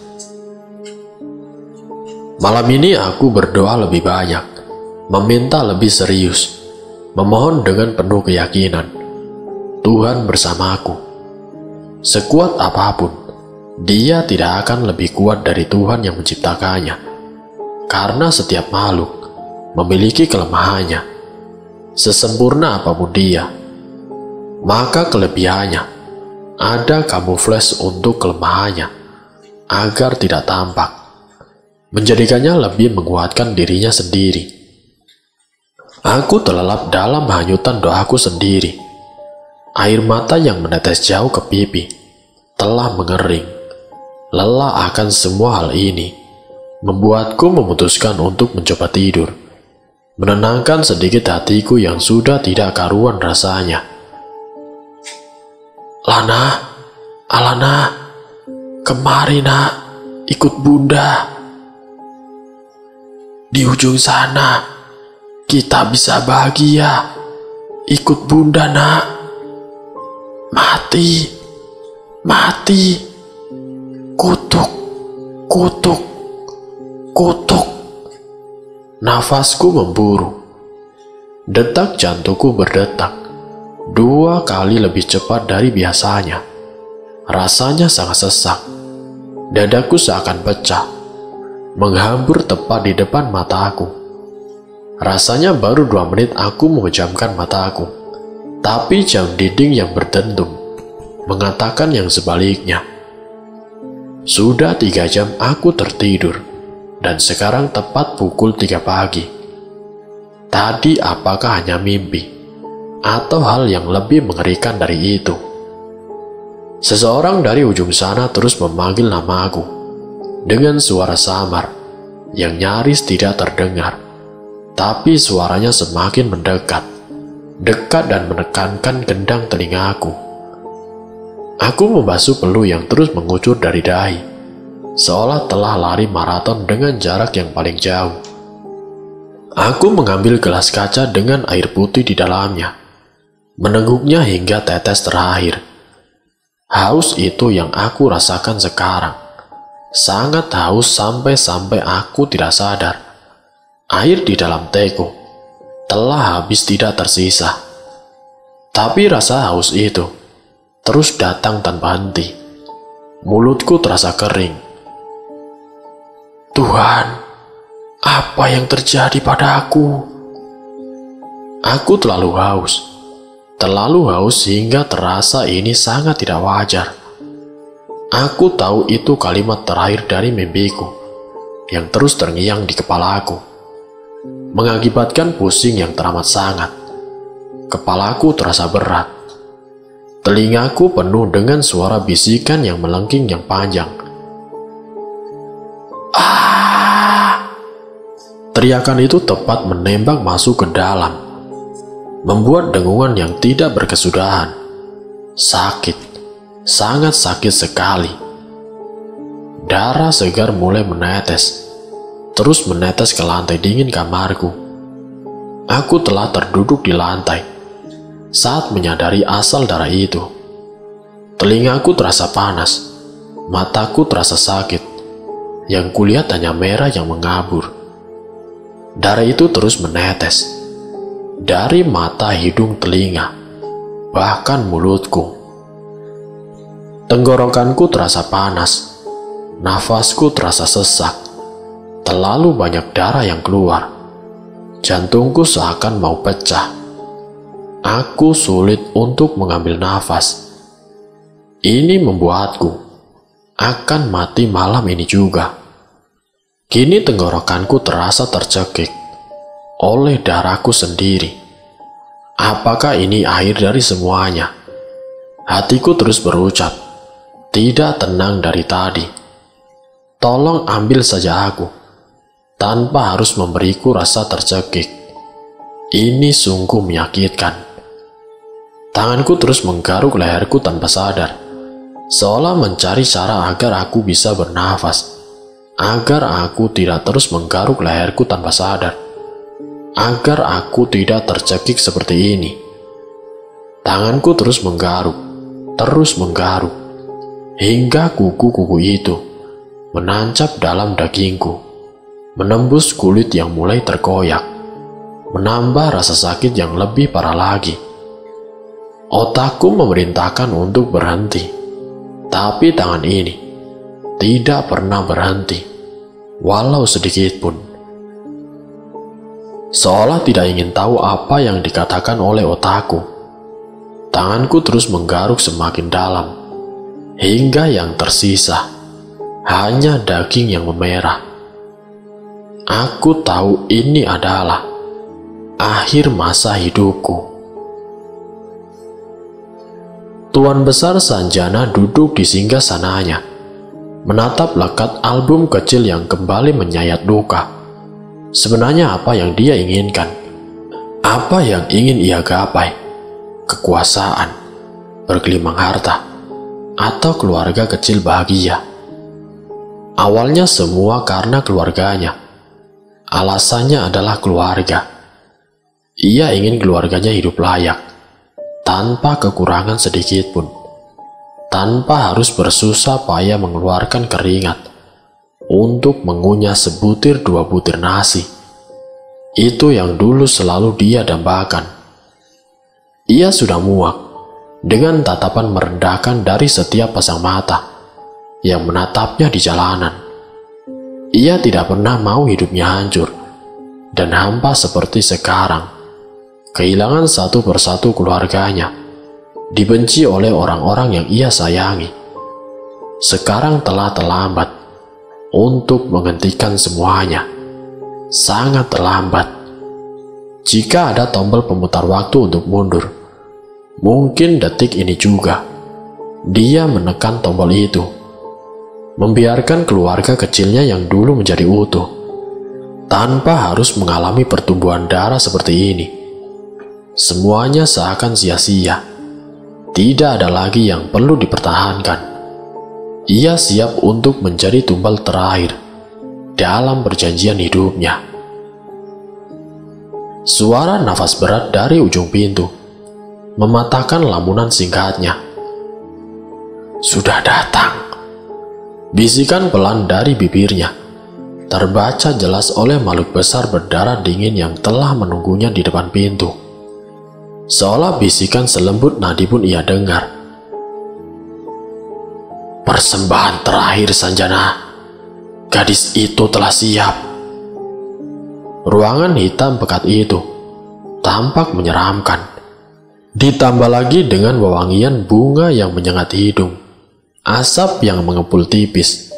Malam ini aku berdoa lebih banyak, meminta lebih serius, memohon dengan penuh keyakinan. Tuhan bersamaku. Sekuat apapun, Dia tidak akan lebih kuat dari Tuhan yang menciptakannya. Karena setiap makhluk memiliki kelemahannya. Sesempurna apapun dia, maka kelebihannya ada kamuflase untuk kelemahannya agar tidak tampak, menjadikannya lebih menguatkan dirinya sendiri. Aku terlelap dalam hanyutan doaku sendiri. Air mata yang menetes jauh ke pipi telah mengering. Lelah akan semua hal ini membuatku memutuskan untuk mencoba tidur, menenangkan sedikit hatiku yang sudah tidak karuan rasanya. Lana, Alana, kemari nak, ikut bunda. Di ujung sana, kita bisa bahagia. Ikut bunda nak. Mati, mati. Kutuk, kutuk, kutuk. Nafasku memburu. Detak jantungku berdetak 2 kali lebih cepat dari biasanya. Rasanya sangat sesak. Dadaku seakan pecah, menghambur tepat di depan mataku. Rasanya baru 2 menit aku memejamkan mataku, tapi jam dinding yang berdentum mengatakan yang sebaliknya. Sudah 3 jam aku tertidur, dan sekarang tepat pukul 3 pagi. Tadi apakah hanya mimpi, atau hal yang lebih mengerikan dari itu? Seseorang dari ujung sana terus memanggil namaku dengan suara samar yang nyaris tidak terdengar, tapi suaranya semakin mendekat, dekat dan menekankan gendang telingaku. Aku membasuh peluh yang terus mengucur dari dahi, seolah telah lari maraton dengan jarak yang paling jauh. Aku mengambil gelas kaca dengan air putih di dalamnya, meneguknya hingga tetes terakhir. Haus itu yang aku rasakan sekarang. Sangat haus sampai aku tidak sadar. Air di dalam teko telah habis tidak tersisa. Tapi rasa haus itu terus datang tanpa henti. Mulutku terasa kering. Tuhan, apa yang terjadi padaku? Aku terlalu haus hingga terasa ini sangat tidak wajar. Aku tahu itu kalimat terakhir dari mimpiku yang terus terngiang di kepalaku, mengakibatkan pusing yang teramat sangat. Kepalaku terasa berat. Telingaku penuh dengan suara bisikan yang melengking yang panjang. Teriakan itu tepat menembak masuk ke dalam, membuat dengungan yang tidak berkesudahan. Sakit, sangat sakit sekali. Darah segar mulai menetes, terus menetes ke lantai dingin kamarku. Aku telah terduduk di lantai saat menyadari asal darah itu. Telingaku terasa panas, mataku terasa sakit. Yang kulihat hanya merah yang mengabur. Darah itu terus menetes dari mata, hidung, telinga, bahkan mulutku. Tenggorokanku terasa panas, nafasku terasa sesak. Terlalu banyak darah yang keluar. Jantungku seakan mau pecah. Aku sulit untuk mengambil nafas. Ini membuatku akan mati malam ini juga. Kini tenggorokanku terasa tercekik oleh darahku sendiri. Apakah ini akhir dari semuanya? Hatiku terus berucap, tidak tenang dari tadi. Tolong ambil saja aku, tanpa harus memberiku rasa tercekik. Ini sungguh menyakitkan. Tanganku terus menggaruk leherku tanpa sadar, seolah mencari cara agar aku bisa bernafas. Agar aku tidak terus menggaruk leherku tanpa sadar, agar aku tidak tercekik seperti ini. Tanganku terus menggaruk, hingga kuku-kuku itu menancap dalam dagingku, menembus kulit yang mulai terkoyak, menambah rasa sakit yang lebih parah lagi. Otakku memerintahkan untuk berhenti, tapi tangan ini tidak pernah berhenti, walau sedikit pun. Seolah tidak ingin tahu apa yang dikatakan oleh otakku, tanganku terus menggaruk semakin dalam, hingga yang tersisa hanya daging yang memerah. Aku tahu ini adalah akhir masa hidupku. Tuan Besar Sanjana duduk di singgasananya, menatap lekat album kecil yang kembali menyayat duka. Sebenarnya apa yang dia inginkan? Apa yang ingin ia gapai? Kekuasaan, bergelimang harta, atau keluarga kecil bahagia. Awalnya semua karena keluarganya. Alasannya adalah keluarga. Ia ingin keluarganya hidup layak, tanpa kekurangan sedikit pun, tanpa harus bersusah payah mengeluarkan keringat untuk mengunyah sebutir dua butir nasi. Itu yang dulu selalu dia dambakan. Ia sudah muak dengan tatapan merendahkan dari setiap pasang mata yang menatapnya di jalanan. Ia tidak pernah mau hidupnya hancur dan hampa seperti sekarang, kehilangan satu persatu keluarganya, dibenci oleh orang-orang yang ia sayangi. Sekarang telah terlambat untuk menghentikan semuanya. Sangat terlambat. Jika ada tombol pemutar waktu untuk mundur, mungkin detik ini juga dia menekan tombol itu, membiarkan keluarga kecilnya yang dulu menjadi utuh, tanpa harus mengalami pertumbuhan darah seperti ini. Semuanya seakan sia-sia. Tidak ada lagi yang perlu dipertahankan. Ia siap untuk menjadi tumbal terakhir dalam perjanjian hidupnya. Suara nafas berat dari ujung pintu mematahkan lamunan singkatnya. "Sudah datang," bisikan pelan dari bibirnya, terbaca jelas oleh makhluk besar berdarah dingin yang telah menunggunya di depan pintu. Seolah bisikan selembut nadi pun ia dengar. "Persembahan terakhir, Sanjana. Gadis itu telah siap." Ruangan hitam pekat itu tampak menyeramkan, ditambah lagi dengan wewangian bunga yang menyengat hidung, asap yang mengepul tipis,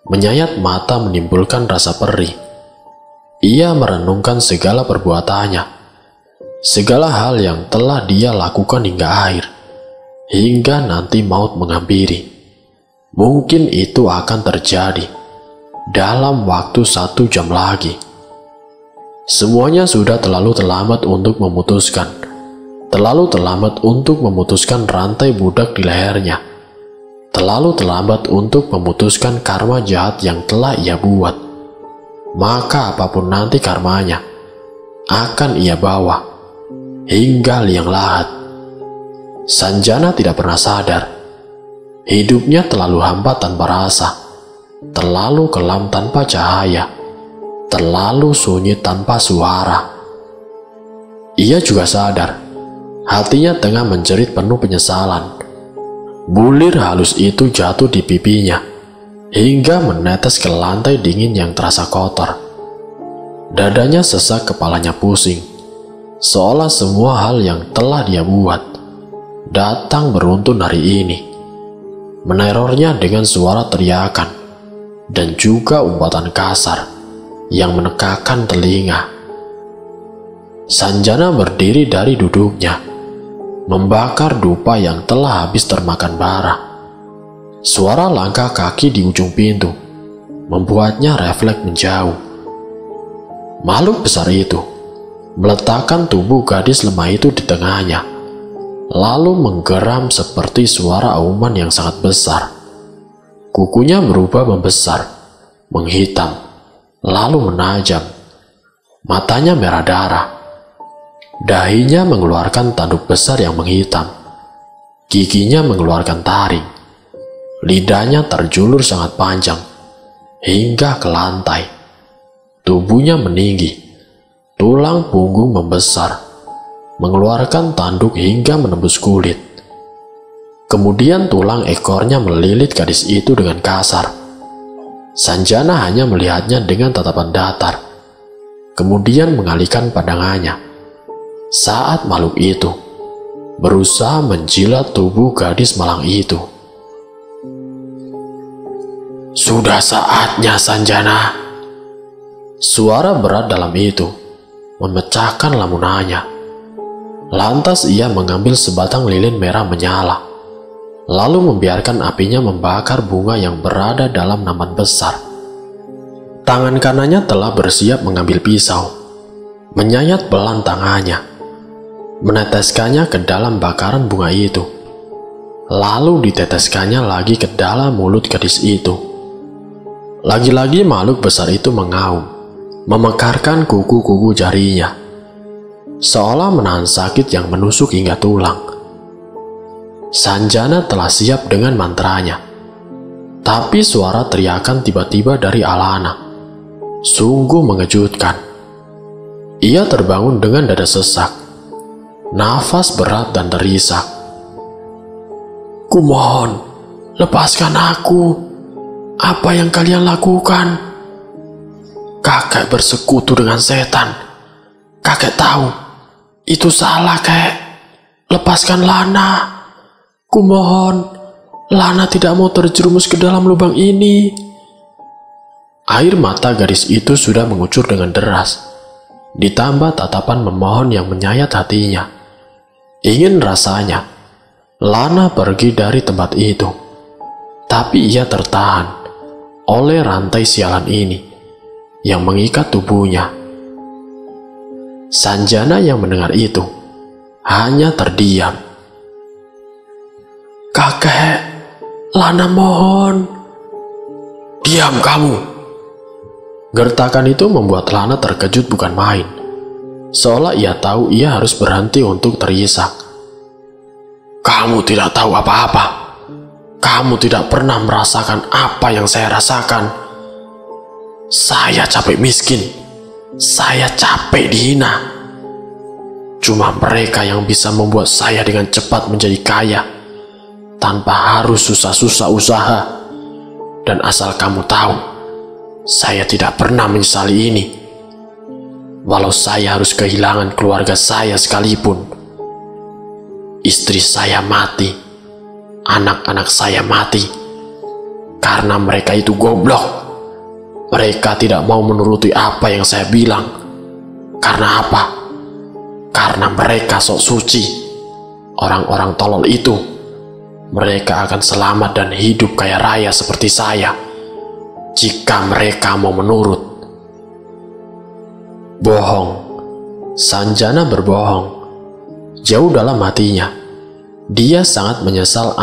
menyayat mata menimbulkan rasa perih. Ia merenungkan segala perbuatannya, segala hal yang telah dia lakukan hingga akhir, hingga nanti maut menghampiri. Mungkin itu akan terjadi dalam waktu 1 jam lagi. Semuanya sudah terlalu terlambat untuk memutuskan. Terlalu terlambat untuk memutuskan rantai budak di lehernya. Terlalu terlambat untuk memutuskan karma jahat yang telah ia buat. Maka apapun nanti karmanya akan ia bawa hingga liang lahat. Sanjana tidak pernah sadar. Hidupnya terlalu hampa tanpa rasa, terlalu kelam tanpa cahaya, terlalu sunyi tanpa suara. Ia juga sadar, hatinya tengah menjerit penuh penyesalan. Bulir halus itu jatuh di pipinya, hingga menetes ke lantai dingin yang terasa kotor. Dadanya sesak, kepalanya pusing, seolah semua hal yang telah dia buat datang beruntun hari ini, menerornya dengan suara teriakan dan juga umpatan kasar yang menekakan telinga. Sanjana berdiri dari duduknya, membakar dupa yang telah habis termakan bara. Suara langkah kaki di ujung pintu membuatnya refleks menjauh. Makhluk besar itu meletakkan tubuh gadis lemah itu di tengahnya, lalu menggeram seperti suara auman yang sangat besar. Kukunya berubah membesar, menghitam, lalu menajam. Matanya merah darah. Dahinya mengeluarkan tanduk besar yang menghitam. Giginya mengeluarkan taring. Lidahnya terjulur sangat panjang hingga ke lantai. Tubuhnya meninggi. Tulang punggung membesar, mengeluarkan tanduk hingga menembus kulit. Kemudian tulang ekornya melilit gadis itu dengan kasar. Sanjana hanya melihatnya dengan tatapan datar, kemudian mengalihkan pandangannya saat makhluk itu berusaha menjilat tubuh gadis malang itu. "Sudah saatnya, Sanjana." Suara berat dalam itu memecahkan lamunannya. Lantas ia mengambil sebatang lilin merah menyala, lalu membiarkan apinya membakar bunga yang berada dalam nampan besar. Tangan kanannya telah bersiap mengambil pisau, menyayat pelan tangannya, meneteskannya ke dalam bakaran bunga itu. lalu diteteskannya lagi ke dalam mulut gadis itu. Lagi-lagi makhluk besar itu mengaum, memekarkan kuku-kuku jarinya, seolah menahan sakit yang menusuk hingga tulang. Sanjana telah siap dengan mantranya, tapi suara teriakan tiba-tiba dari Alana. Sungguh mengejutkan. Ia terbangun dengan dada sesak, nafas berat dan terisak. "Kumohon, lepaskan aku. Apa yang kalian lakukan? Kakek bersekutu dengan setan. Kakek tahu, itu salah, kek. Lepaskan Lana. Kumohon, Lana tidak mau terjerumus ke dalam lubang ini." Air mata gadis itu sudah mengucur dengan deras, ditambah tatapan memohon yang menyayat hatinya. Ingin rasanya Lana pergi dari tempat itu, tapi ia tertahan oleh rantai sialan ini yang mengikat tubuhnya. Sanjana yang mendengar itu hanya terdiam. "Kakek, Lana mohon." "Diam kamu!" Gertakan itu membuat Lana terkejut bukan main, seolah ia tahu ia harus berhenti untuk terisak. "Kamu tidak tahu apa-apa. Kamu tidak pernah merasakan apa yang saya rasakan. Saya capek miskin. Saya capek dihina. Cuma mereka yang bisa membuat saya dengan cepat menjadi kaya, tanpa harus susah-susah usaha. Dan asal kamu tahu, saya tidak pernah menyesali ini. Walau saya harus kehilangan keluarga saya sekalipun. Istri saya mati, anak-anak saya mati, karena mereka itu goblok. Mereka tidak mau menuruti apa yang saya bilang. Karena apa? Karena mereka sok suci. Orang-orang tolol itu, mereka akan selamat dan hidup kaya raya seperti saya, jika mereka mau menurut." Bohong. Sanjana berbohong. Jauh dalam hatinya, dia sangat menyesal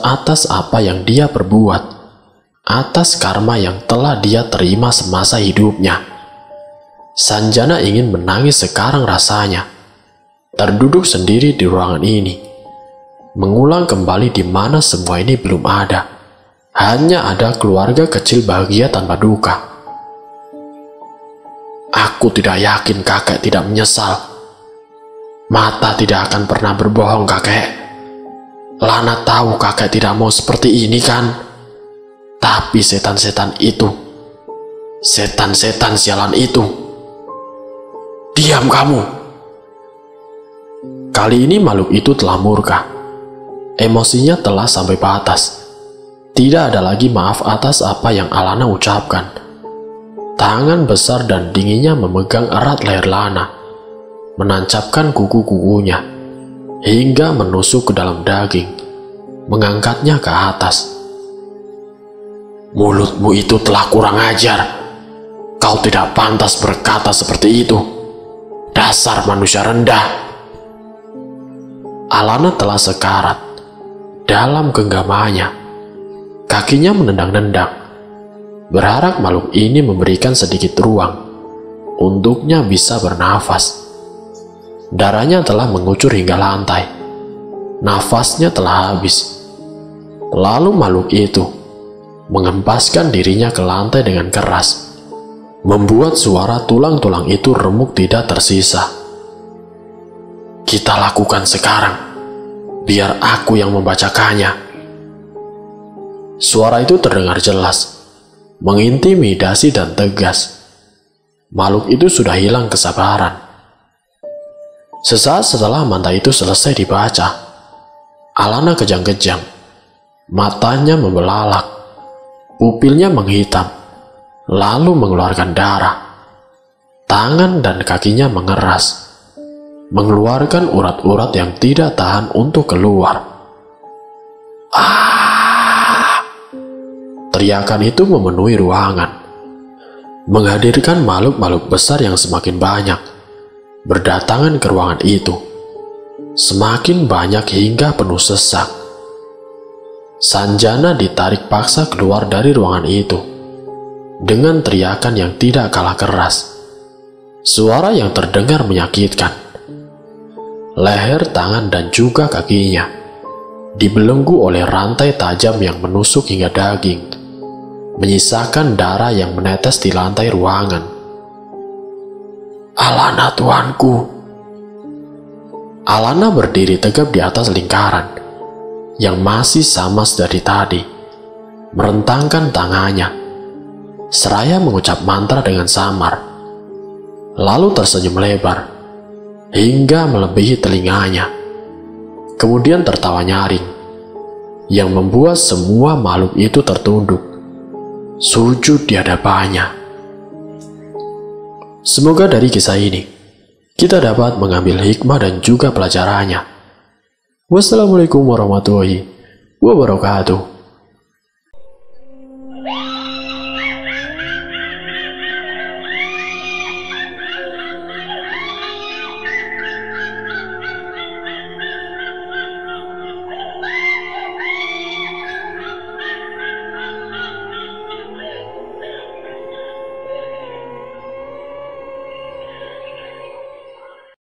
atas apa yang dia perbuat, atas karma yang telah dia terima semasa hidupnya. Sanjana ingin menangis sekarang rasanya, terduduk sendiri di ruangan ini, mengulang kembali di mana semua ini belum ada. Hanya ada keluarga kecil bahagia tanpa duka. Aku tidak yakin kakek tidak menyesal. Mata tidak akan pernah berbohong, kakek. Lana tahu kakek tidak mau seperti ini, kan? Tapi setan-setan itu, setan-setan sialan itu. Diam kamu! Kali ini makhluk itu telah murka. Emosinya telah sampai batas. Tidak ada lagi maaf atas apa yang Alana ucapkan. Tangan besar dan dinginnya memegang erat leher Lana, menancapkan kuku-kukunya, hingga menusuk ke dalam daging, mengangkatnya ke atas. "Mulutmu itu telah kurang ajar. Kau tidak pantas berkata seperti itu. Dasar manusia rendah." Alana telah sekarat. Dalam genggamannya, kakinya menendang-nendang, berharap makhluk ini memberikan sedikit ruang untuknya bisa bernafas. Darahnya telah mengucur hingga lantai. Nafasnya telah habis. Lalu makhluk itu mengempaskan dirinya ke lantai dengan keras, membuat suara tulang-tulang itu remuk tidak tersisa. "Kita lakukan sekarang. Biar aku yang membacakannya." Suara itu terdengar jelas, mengintimidasi dan tegas. Makhluk itu sudah hilang kesabaran. Sesaat setelah mantra itu selesai dibaca, Alana kejang-kejang. Matanya membelalak, pupilnya menghitam, lalu mengeluarkan darah. Tangan dan kakinya mengeras, mengeluarkan urat-urat yang tidak tahan untuk keluar. Teriakan itu memenuhi ruangan, menghadirkan makhluk-makhluk besar yang semakin banyak berdatangan ke ruangan itu. semakin banyak hingga penuh sesak. Sanjana ditarik paksa keluar dari ruangan itu dengan teriakan yang tidak kalah keras. Suara yang terdengar menyakitkan. Leher, tangan, dan juga kakinya dibelenggu oleh rantai tajam yang menusuk hingga daging, menyisakan darah yang menetes di lantai ruangan. "Alana, tuanku." Alana berdiri tegap di atas lingkaran yang masih sama dari tadi, merentangkan tangannya, seraya mengucap mantra dengan samar. Lalu tersenyum lebar hingga melebihi telinganya. Kemudian tertawa nyaring yang membuat semua makhluk itu tertunduk, sujud di hadapannya. Semoga dari kisah ini kita dapat mengambil hikmah dan juga pelajarannya. Wassalamualaikum warahmatullahi wabarakatuh.